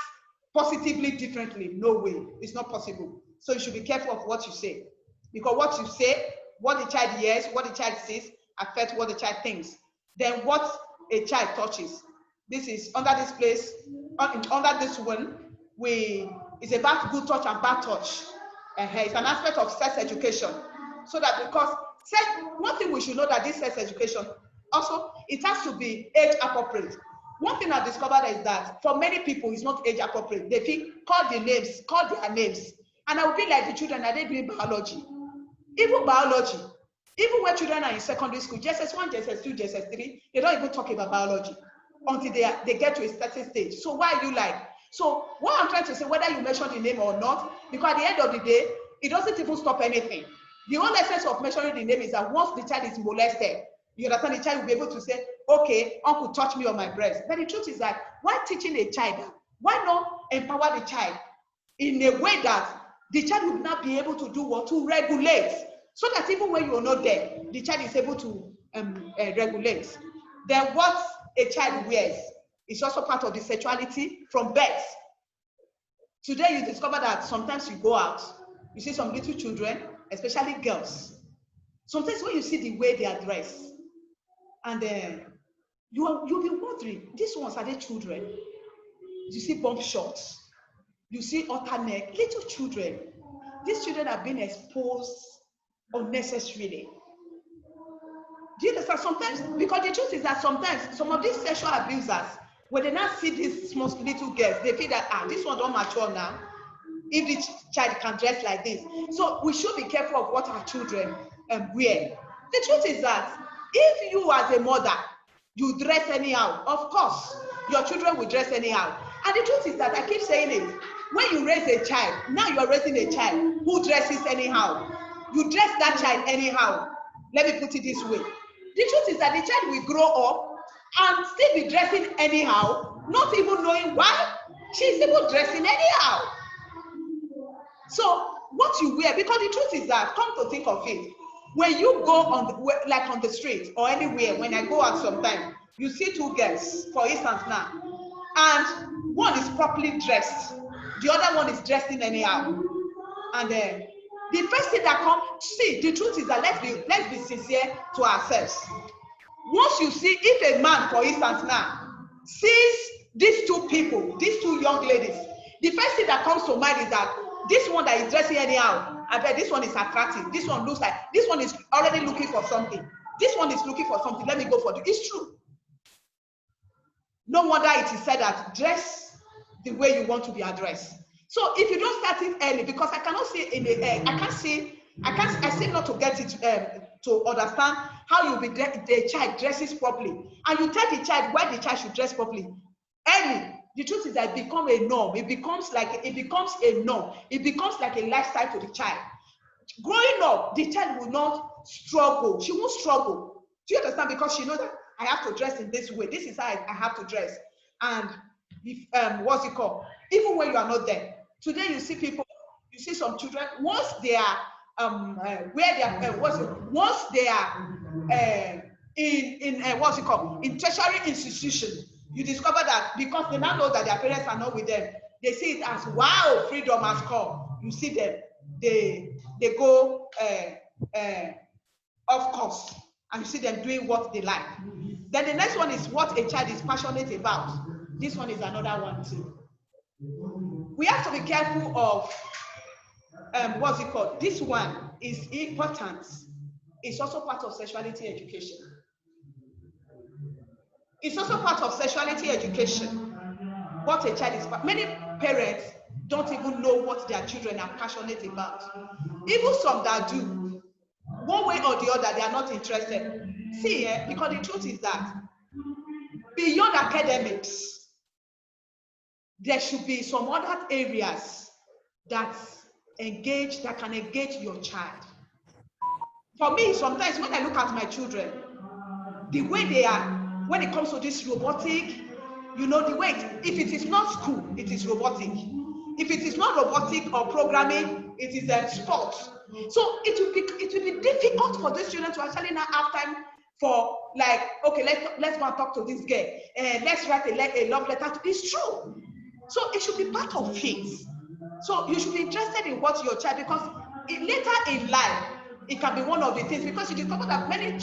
positively differently. No way, it's not possible. So you should be careful of what you say, because what you say, what the child hears, what the child sees affects what the child thinks. Then what a child touches. This is under this place, under this one, it's about good touch and bad touch. It's an aspect of sex education. So that because one thing we should know that this sex education also, it has to be age appropriate. One thing I've discovered is that for many people, it's not age appropriate. They feel call their names. And I would be like the children, are they doing biology? Even biology, even when children are in secondary school, JSS1, JSS2, JSS3, they don't even talk about biology until they get to a certain stage. So why are you like? So what I'm trying to say, whether you mention the name or not, because at the end of the day, it doesn't even stop anything. The whole essence of mentioning the name is that once the child is molested, you understand, the child will be able to say, okay, uncle, touch me on my breast. But the truth is that, why teaching a child that? Why not empower the child in a way that the child will not be able to do what? To regulate. So that even when you are not there, the child is able to regulate. Then what a child wears is also part of the sexuality from birth. Today you discover that sometimes you go out, you see some little children, especially girls. Sometimes when you see the way they are dressed, and you'll be wondering, these ones, are they children? You see bump shorts, you see utter neck, little children. These children are being exposed unnecessarily. Do you understand? Sometimes, because the truth is that sometimes some of these sexual abusers, when they now see these small little girls, they feel that this one don't mature now. if the child can dress like this. So we should be careful of what our children wear. The truth is that if you as a mother, you dress anyhow, of course, your children will dress anyhow. And the truth is that I keep saying it, when you raise a child, now you are raising a child who dresses anyhow. You dress that child anyhow. Let me put it this way. The truth is that the child will grow up and still be dressing anyhow, not even knowing why she's even dressing anyhow. So what you wear, because the truth is that, come to think of it, when you go on the, like on the street or anywhere, when I go out sometime, you see two girls, for instance now, and one is properly dressed, the other one is dressing anyhow. And the first thing that comes, see, the truth is that let's be sincere to ourselves. Once you see, if a man, for instance now, sees these two people, these two young ladies, the first thing that comes to mind is that this one that is dressing anyhow, I bet this one is attractive. This one looks like, this one is already looking for something. This one is looking for something. Let me go for it. It's true. No wonder it is said that dress the way you want to be addressed. So if you don't start it early, because I cannot see in the, I seem not to get it to understand how you be the child dresses properly, and you tell the child why the child should dress properly early. The truth is that it becomes a norm. It becomes a norm. It becomes like a lifestyle to the child. Growing up, the child will not struggle. She won't struggle. Do you understand? Because she knows that I have to dress in this way. This is how I have to dress. And if, what's it called? Even when you are not there. Today you see people, you see some children, once they are once they are in what's it called? In tertiary institutions, you discover that because they now know that their parents are not with them, they see it as, wow, freedom has come. You see them, they go off course, and you see them doing what they like. Then the next one is what a child is passionate about. This one is another one too. We have to be careful of what's it called? This one is important. It's also part of sexuality education. It's also part of sexuality education. What a child is, many parents don't even know what their children are passionate about. Even some that do, one way or the other, they are not interested. See, because the truth is that beyond academics, there should be some other areas that can engage your child. For me, sometimes when I look at my children, the way they are, when it comes to this robotic, you know, the way, if it is not school, it is robotic. If it is not robotic or programming, it is sports. So it will be difficult for these children to actually not have time for, like, okay, let's go and talk to this girl, and let's write a love letter. It's true. So it should be part of it. So you should be interested in what your child, because later in life, it can be one of the things, because you discover that many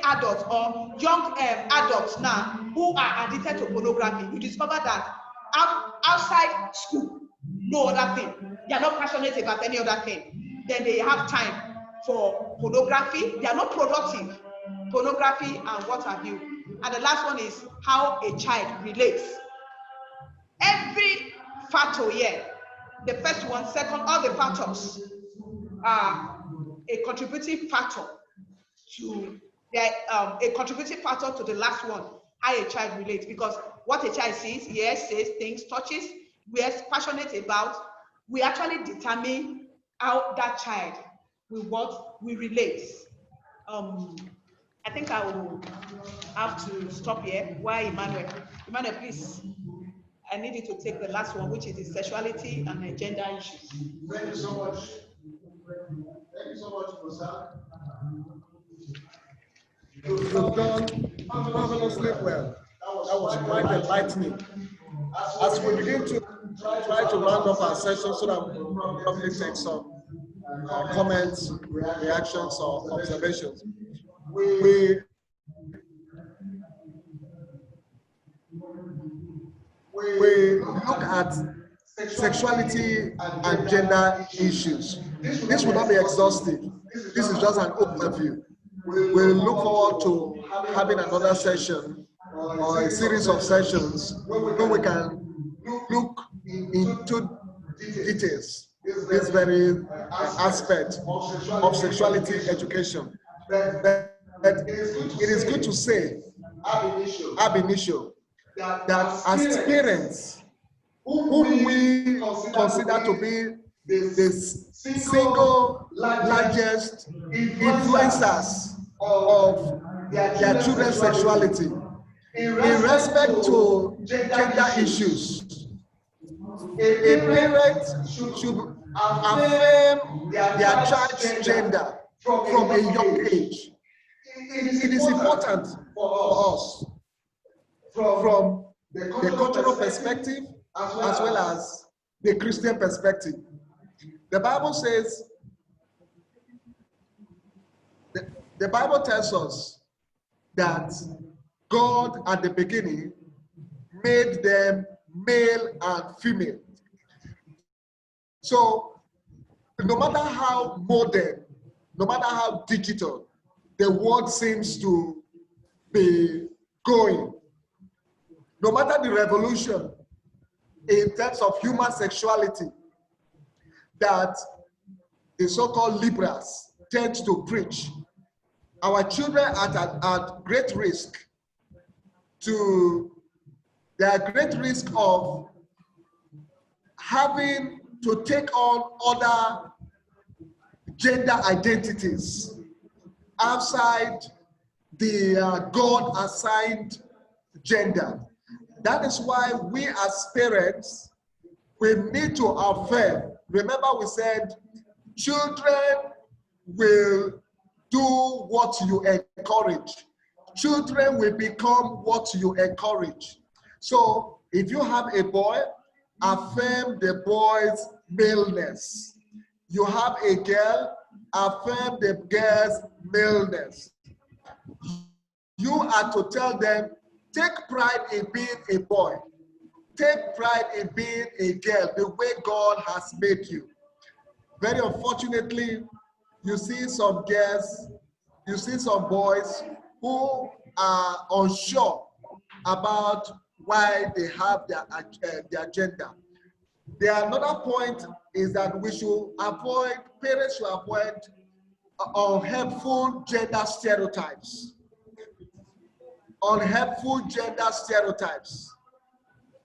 adults or young adults now who are addicted to pornography, you discover that outside school, no other thing. They are not passionate about any other thing. Then they have time for pornography. They are not productive. Pornography and what have you. And the last one is how a child relates. Every factor here, the first one, second, all the factors are a contributing factor to the last one, how a child relates. Because what a child sees, hears, says, thinks, touches, we are passionate about, we actually determine how that child will relate. I think I will have to stop here. Why, Emmanuel? Emmanuel, please. I need you to take the last one, which is the sexuality and the gender issues. Thank you so much. Thank you so much, Rosa. You've done marvelously well. That was quite enlightening. As we begin to try to round up our session so that we can probably take some comments, reactions, or observations, we look at sexuality and gender issues. This will not be exhaustive. This is just an overview. We'll look forward to having another session or a series of sessions where we can look into details this very aspect of sexuality education. But it is good to say, ab initio, that as parents, whom we consider to be the single largest influencers of their children's sexuality, in respect to gender issues, a parent should affirm their child's gender from a young age. It is important for us from the cultural perspective as well as the Christian perspective. The Bible says, the Bible tells us that God at the beginning made them male and female. So no matter how modern, no matter how digital the world seems to be going, no matter the revolution in terms of human sexuality that the so-called liberals tend to preach, our children are at great risk they are at great risk of having to take on other gender identities outside the God-assigned gender. That is why we as parents, we need to affirm. Remember we said, children will do what you encourage. Children will become what you encourage. So if you have a boy, affirm the boy's maleness. You have a girl, affirm the girl's maleness. You are to tell them, take pride in being a boy. Take pride in being a girl, the way God has made you. Very unfortunately, you see some girls, you see some boys who are unsure about why they have their gender. The another point is that we should avoid, parents should avoid unhelpful gender stereotypes. Unhelpful gender stereotypes.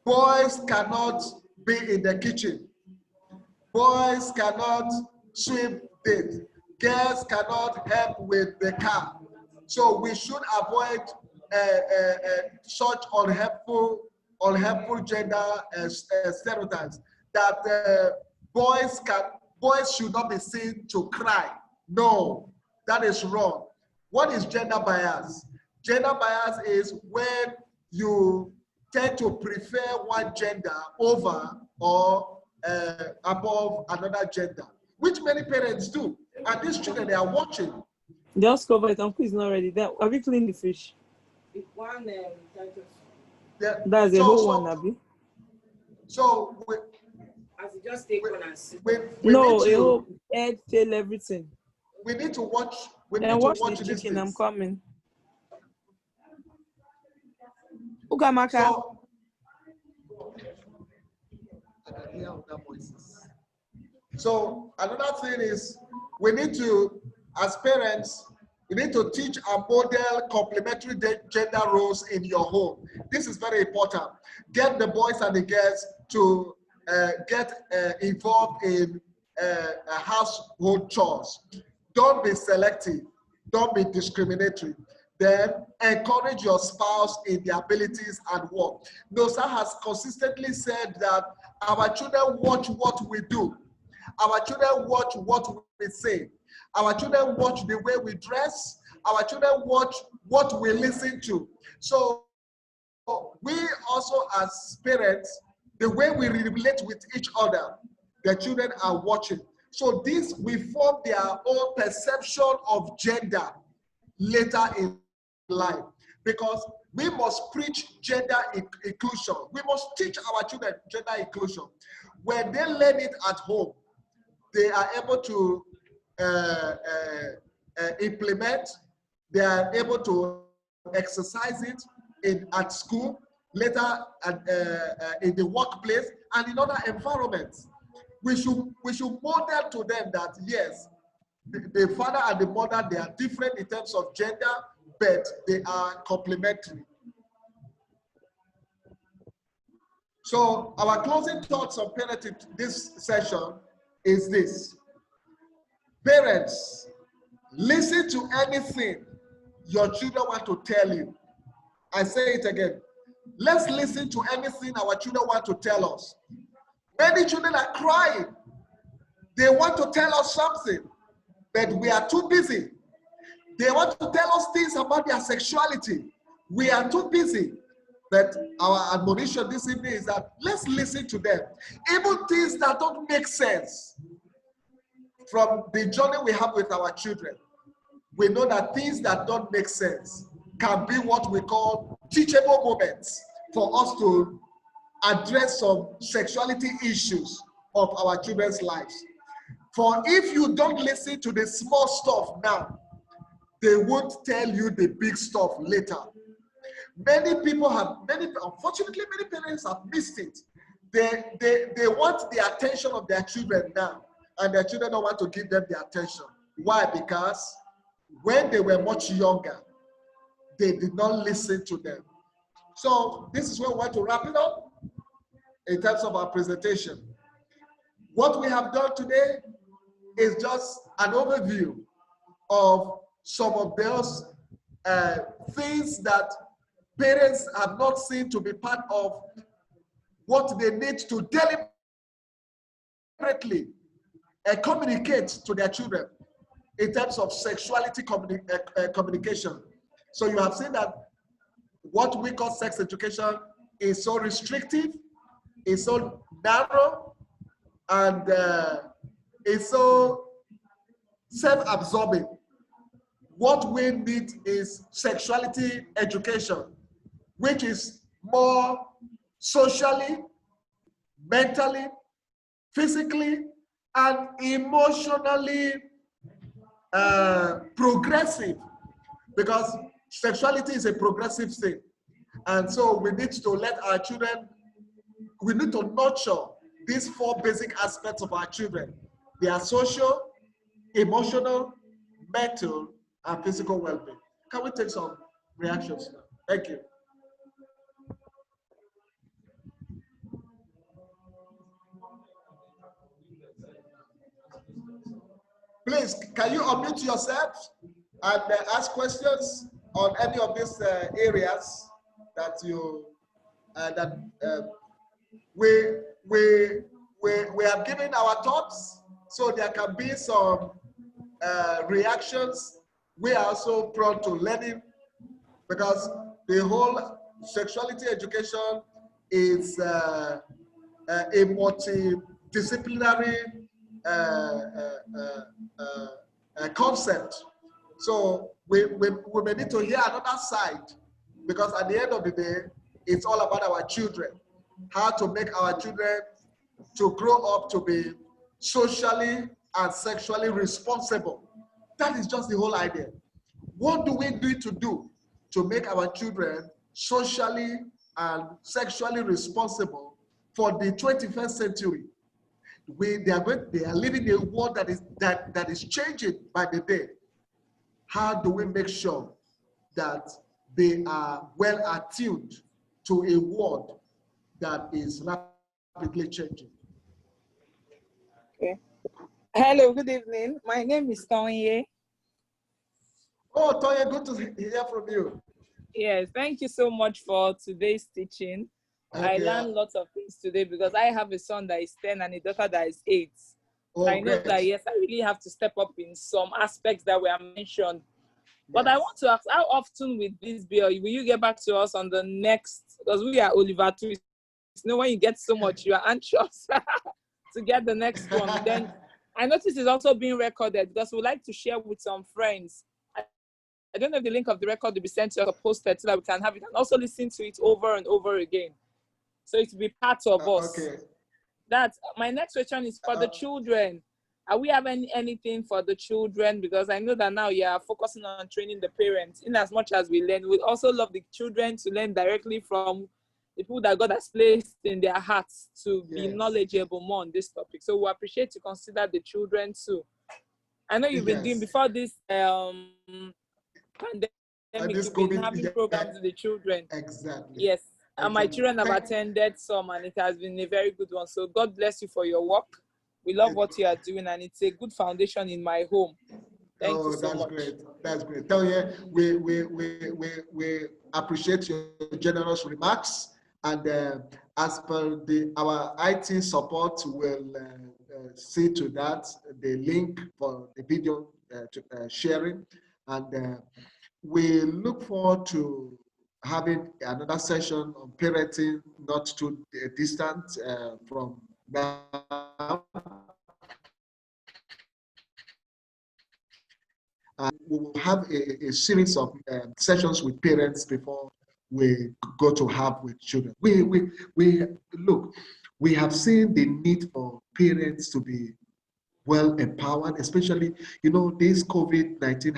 Boys cannot be in the kitchen. Boys cannot sweep it. Girls cannot help with the car. So we should avoid such unhelpful gender stereotypes. That boys should not be seen to cry. No, that is wrong. What is gender bias? Gender bias is when you tend to prefer one gender over or above another gender, which many parents do. And these children, they are watching. Just cover it. Uncle is not ready. Have you cleaned the fish? One That's a whole one, Abby. So as you just take one and sit. No, a whole head, tail, everything. We need to watch. We need And to watch watch the these chicken. I'm things. coming. Ugamaka. So another thing is, we need to, as parents, we need to teach and model complementary gender roles in your home. This is very important. Get the boys and the girls to get involved in household chores. Don't be selective. Don't be discriminatory. Then encourage your spouse in their abilities and work. Nosa has consistently said that our children watch what we do. Our children watch what we say. Our children watch the way we dress. Our children watch what we listen to. So we also as parents, the way we relate with each other, the children are watching. So this will form their own perception of gender later in life, because we must preach gender inclusion. We must teach our children gender inclusion. When they learn it at home, they are able to implement, they are able to exercise it at school, later in the workplace, and in other environments. we should model to them that yes, the father and the mother, they are different in terms of gender, but they are complementary. So our closing thoughts on parenting this session is this. Parents, listen to anything your children want to tell you. I say it again. Let's listen to anything our children want to tell us. Many children are crying. They want to tell us something, but we are too busy. They want to tell us things about their sexuality. We are too busy. But our admonition this evening is that let's listen to them. Even things that don't make sense from the journey we have with our children. We know that things that don't make sense can be what we call teachable moments for us to address some sexuality issues of our children's lives. For if you don't listen to the small stuff now, they won't tell you the big stuff later. Unfortunately, many parents have missed it. They want the attention of their children now, and their children don't want to give them the attention. Why? Because when they were much younger, they did not listen to them. So this is where we want to wrap it up in terms of our presentation. What we have done today is just an overview of some of those things that parents have not seen to be part of what they need to deliberately communicate to their children in terms of sexuality communication. So you have seen that what we call sex education is so restrictive, is so narrow, and is so self-absorbing. What we need is sexuality education, which is more socially, mentally, physically, and emotionally progressive, because sexuality is a progressive thing. And so we need to let our children, we need to nurture these four basic aspects of our children. They are social, emotional, mental, and physical well-being. Can we take some reactions now? Thank you. Please, can you unmute yourself and ask questions on any of these areas that you we have given our thoughts, so there can be some reactions. We are also prone to learning, because the whole sexuality education is a multidisciplinary concept. So we may need to hear another side, because at the end of the day, it's all about our children, how to make our children to grow up to be socially and sexually responsible. That is just the whole idea. What do we need to do to make our children socially and sexually responsible for the 21st century? They are living in a world that is changing by the day. How do we make sure that they are well attuned to a world that is rapidly changing? Okay. Hello, good evening. My name is Tonye. Oh, Tonye, good to hear from you. Yes, thank you so much for today's teaching. Okay. I learned lots of things today, because I have a son that is 10 and a daughter that is 8. Oh, I know great. that, yes, I really have to step up in some aspects that were mentioned. But Yes. I want to ask, how often will this be, or will you get back to us on the next, because we are Oliver Twist. You know, when you get so much, you are anxious to get the next one. Then I noticed it's also being recorded, because we like to share with some friends. I don't know if the link of the record will be sent to us or posted, so that we can have it and also listen to it over and over again. So it will be part of us. Okay. That's my next question is for the children. Are we having anything for the children? Because I know that now you are focusing on training the parents. In as much as we learn, we also love the children to learn directly from the people that God has placed in their hearts to be Yes. knowledgeable more on this topic. So we appreciate to consider the children too. I know you've been doing, Yes. before this pandemic, This you've been COVID, having programs with the children. exactly. Yes. And my Exactly. children have attended some, and it has been a very good one. So God bless you for your work. We love what you are doing, and it's a good foundation in my home. Thank you so that's much. great. That's great. Tell you, we appreciate your generous remarks, and as per our IT support will see to that the link for the video sharing, and we look forward to having another session on parenting not too distant from now. We will have a series of sessions with parents before we go to have with children. We look, we have seen the need for parents to be well empowered, especially, this COVID-19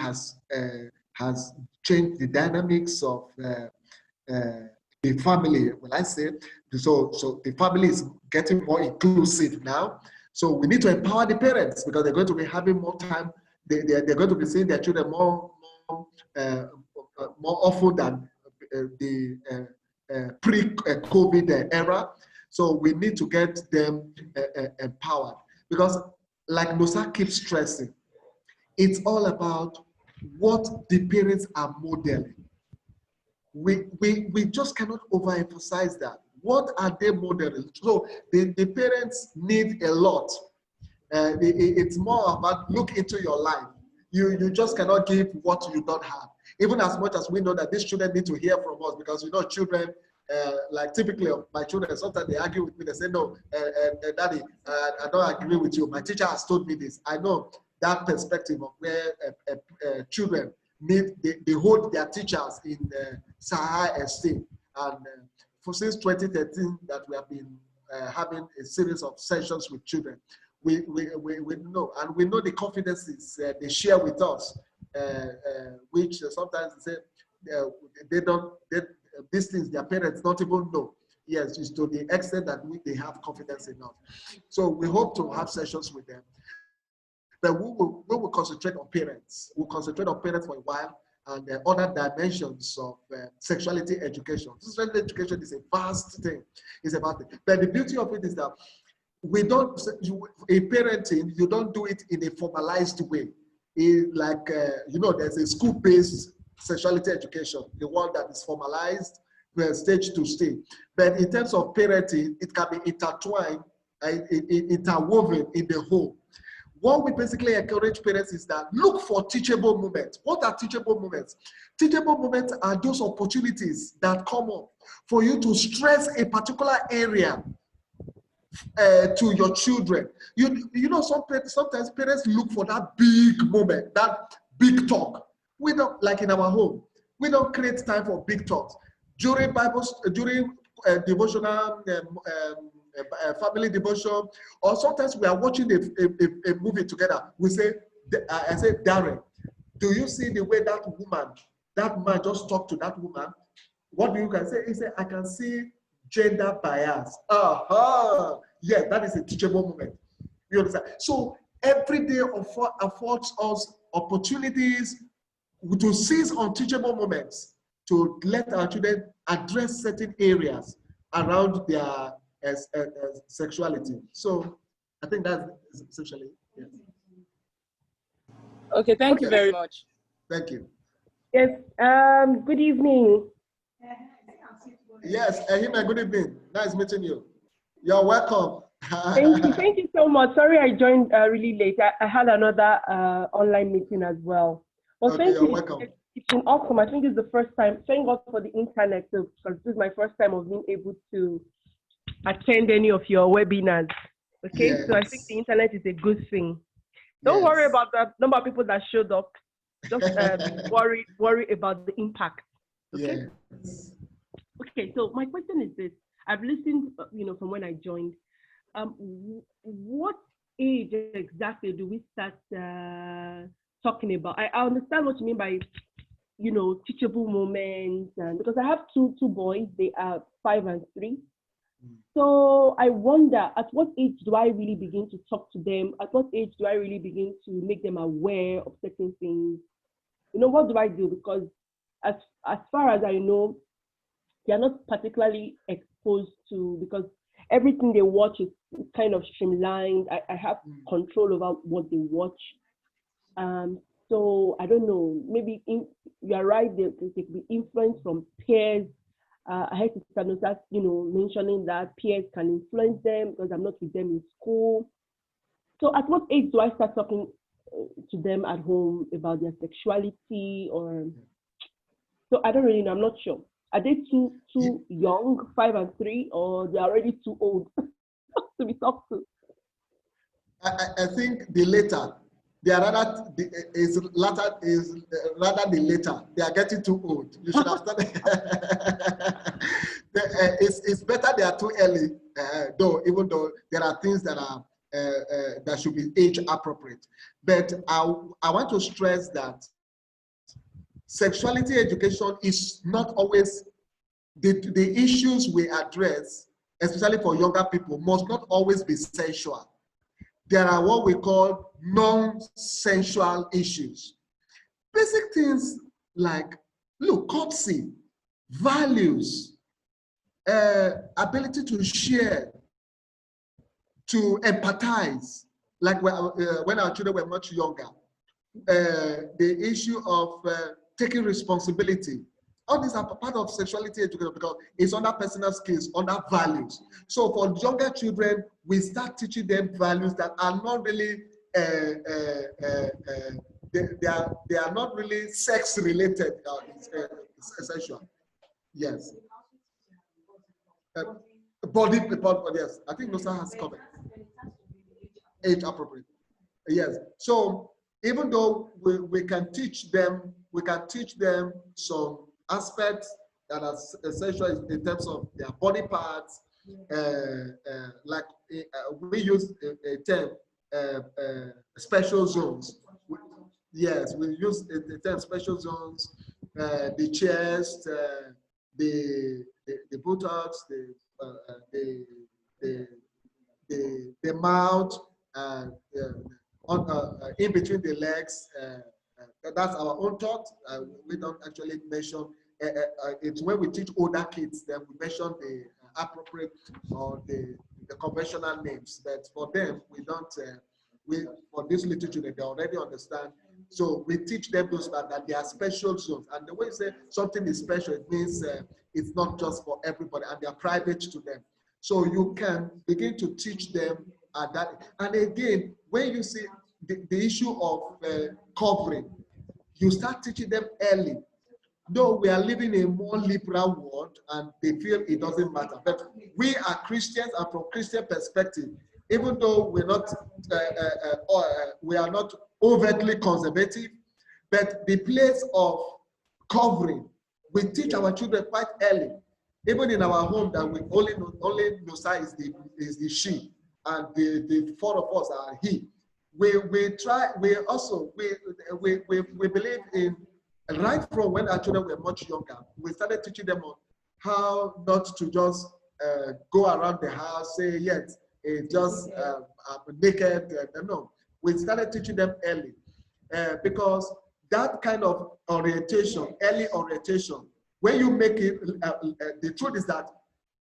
has changed the dynamics of the family. Well, I say, so the family is getting more inclusive now. So we need to empower the parents because they're going to be having more time. They're going to be seeing their children more often than the pre-COVID era. So we need to get them empowered because, like Musa keeps stressing, it's all about what the parents are modeling. We just cannot overemphasize that. What are they modeling? So the parents need a lot. It's more about look into your life. You just cannot give what you don't have. Even as much as we know that these children need to hear from us, because children, like typically of my children, sometimes they argue with me. They say, no, daddy, I don't agree with you. My teacher has told me this. I know that perspective of where children they hold their teachers in high esteem. And since 2013 that we have been having a series of sessions with children, we know, and we know the confidences they share with us, which sometimes they say these things their parents don't even know. Yes, it's to the extent that they have confidence in us. So we hope to have sessions with them. But we will concentrate on parents. We'll concentrate on parents for a while, and other dimensions of sexuality education. Sexuality education is a vast thing. It's about it. But the beauty of it is that in parenting, you don't do it in a formalized way. There's a school-based sexuality education, the one that is formalized stage to stage. But in terms of parenting, it can be intertwined, interwoven in the whole. What we basically encourage parents is that look for teachable moments. What are teachable moments? Teachable moments are those opportunities that come up for you to stress a particular area to your children. Sometimes parents look for that big moment, that big talk. We don't, like in our home, we don't create time for big talks. During devotional, family devotion, or sometimes we are watching a movie together. I say, Darren, do you see the way that man just talked to that woman? What do you can say? He said, I can see gender bias. Yes, that is a teachable moment. You understand? So every day affords us opportunities to seize on teachable moments, to let our children address certain areas around their sexuality. So I think that's essentially it. Okay, thank you very much. Thank you. Yes, good evening. Yes, Ahima, good evening. Nice meeting you. You're welcome. Thank you so much. Sorry I joined really late. I had another online meeting as well. Well, Okay, thank you're you. welcome. It's been awesome. I think it's the first time. Thank God for the internet, because this is my first time of being able to attend any of your webinars. Okay, Yes. so I think the internet is a good thing. Don't worry about the number of people that showed up. Just worry about the impact. Okay. Yes. Okay. So my question is this: I've listened, from when I joined. What age exactly do we start talking about? I understand what you mean by teachable moments. And because I have two boys, they are 5 and 3. So I wonder, at what age do I really begin to talk to them? At what age do I really begin to make them aware of certain things? What do I do? Because as far as I know, they are not particularly exposed to, because everything they watch is kind of streamlined. I have control over what they watch. So I don't know, maybe you are right, they could be influenced from peers. I heard Sister Nosa, mentioning that peers can influence them because I'm not with them in school. So at what age do I start talking to them at home about their sexuality? Or so I don't really know. I'm not sure. Are they too young, 5 and 3, or they're already too old to be talked to? I think the latter. They are rather rather the later. They are getting too old. You should have started. It's better they are too early, even though there are things that are that should be age appropriate. But I want to stress that sexuality education is not always the issues we address, especially for younger people, must not always be sensual. There are what we call non-sensual issues. Basic things like, courtesy, values, ability to share, to empathize, like when our children were much younger. The issue of taking responsibility. All these are part of sexuality education because it's under personal skills, under values. So for younger children, we start teaching them values that are not really, they are not really sex related. It's essential. Yes. Body, yes. I think Nosa has covered. Age appropriate. Yes. So even though we can teach them some aspects that are essential in terms of their body parts, like we use a term, special zones. Yes, we use the term special zones, the chest, the buttocks, the mouth, in between the legs. That's our own thought. We don't actually mention. It's when we teach older kids that we mention the appropriate or the conventional names. But for them, we don't. For these little children, they already understand. So we teach them those that they are special zones. And the way you say something is special, it means it's not just for everybody, and they are private to them. So you can begin to teach them at that. And again, when you see the issue of covering, you start teaching them early. Though we are living in a more liberal world and they feel it doesn't matter. But we are Christians, and from Christian perspective, even though we're not, we are not overtly conservative, but the place of covering, we teach our children quite early. Even in our home, that we only Nosa is the she, and the 4 of us are he. We believe in, right from when our children were much younger, we started teaching them on how not to just go around the house, say, yes, just naked. No, we started teaching them early because that kind of orientation, early orientation, when you make it, the truth is that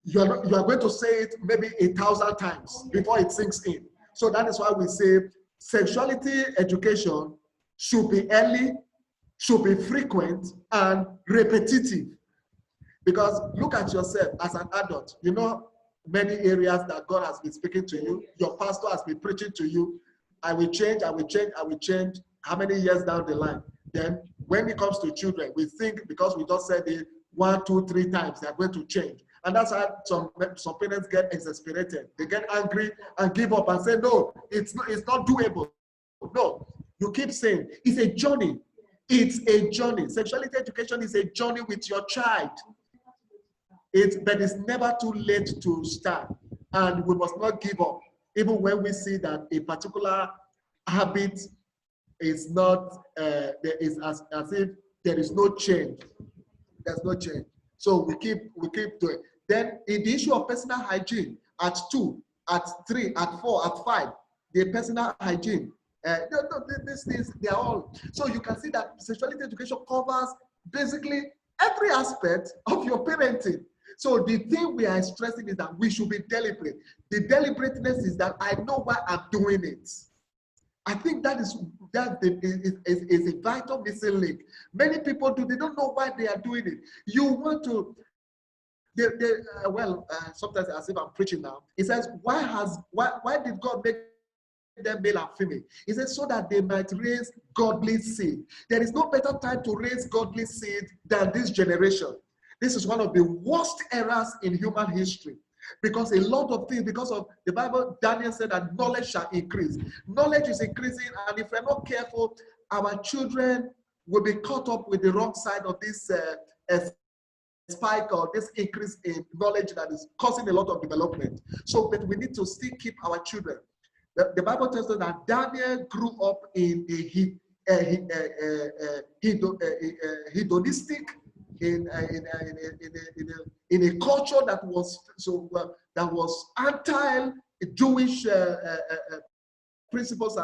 you are going to say it maybe 1,000 times before it sinks in. So that is why we say sexuality education should be early, should be frequent, and repetitive. Because look at yourself as an adult. You know many areas that God has been speaking to you. Your pastor has been preaching to you. I will change, I will change, I will change. How many years down the line? Then when it comes to children, we think because we just said it 1, 2, 3 times, they are going to change. And that's why some parents get exasperated. They get angry and give up and say, no, it's not doable. No, you keep saying, it's a journey. It's a journey. Sexuality education is a journey with your child. But it's never too late to start. And we must not give up, even when we see that a particular habit is not, there is as if there is no change. There's no change. So we keep doing. Then in the issue of personal hygiene, at 2, at 3, at 4, at 5, the personal hygiene. These things, they are all. So you can see that sexuality education covers basically every aspect of your parenting. So the thing we are stressing is that we should be deliberate. The deliberateness is that I know why I'm doing it. I think that is a vital missing link. Many people they don't know why they are doing it. You want to, sometimes as if I'm preaching now. It says, why did God make them male and female? He says, so that they might raise godly seed. There is no better time to raise godly seed than this generation. This is one of the worst eras in human history. Because a lot of things, because of the Bible, Daniel said that knowledge shall increase. Knowledge is increasing, and if we're not careful, our children will be caught up with the wrong side of this spike or this increase in knowledge that is causing a lot of development. So, but we need to still keep our children. The Bible tells us that Daniel grew up in hedonistic, in a culture that was anti-Jewish principles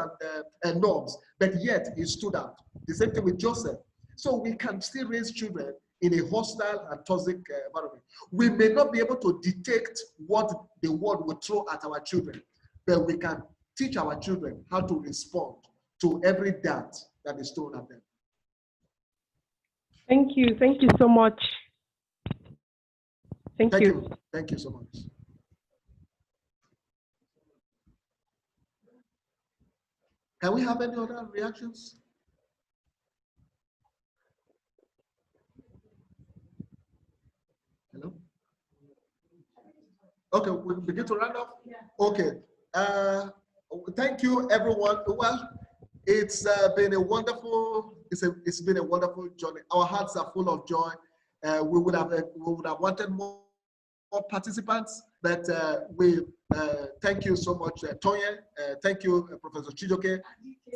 and norms, but yet he stood out. The same thing with Joseph. So we can still raise children in a hostile and toxic environment. We may not be able to detect what the world will throw at our children, but we can teach our children how to respond to every dart that is thrown at them. Thank you. Thank you so much. Thank you. Thank you so much. Can we have any other reactions? Hello? Okay, we begin to round off? Yeah. Okay. Thank you, everyone. Well, it's been a wonderful journey. Our hearts are full of joy. We would have wanted more participants, but we thank you so much, Toye. Thank you, Professor Chijoke.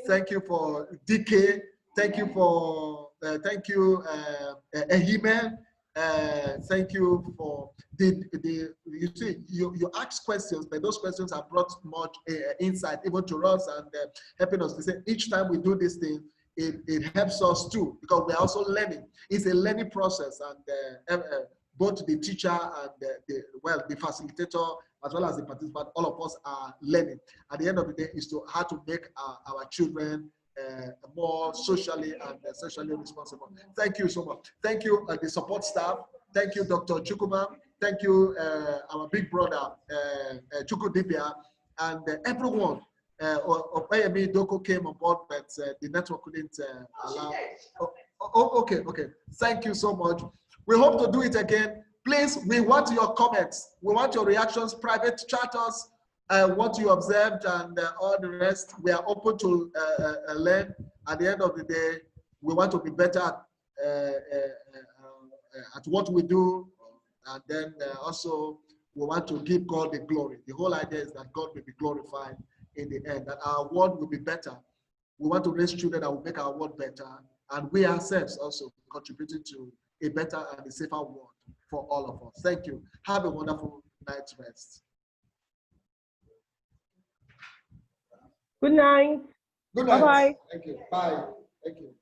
Thank you for DK. Thank you for Ehime. Thank you for you see, you ask questions, but those questions have brought much insight even to us and helping us to say each time we do this thing, it helps us too, because we're also learning. It's a learning process, and both the teacher and the facilitator as well as the participant, all of us are learning. At the end of the day, is to how to make our children more socially and sexually responsible. Thank you so much. Thank you, the support staff. Thank you, Dr. Chukuma. Thank you, our big brother, Chukudipia, and everyone. Opayemi Doko came on board, but the network couldn't allow. Okay. Thank you so much. We hope to do it again. Please, we want your comments. We want your reactions, private chat us, what you observed and all the rest. We are open to learn. At the end of the day, we want to be better at what we do. And then also, we want to give God the glory. The whole idea is that God will be glorified in the end, that our world will be better. We want to raise children that will make our world better. And we ourselves also contributing to a better and a safer world for all of us. Thank you. Have a wonderful night's rest. Good night. Good night. Bye-bye. Thank you. Bye. Thank you.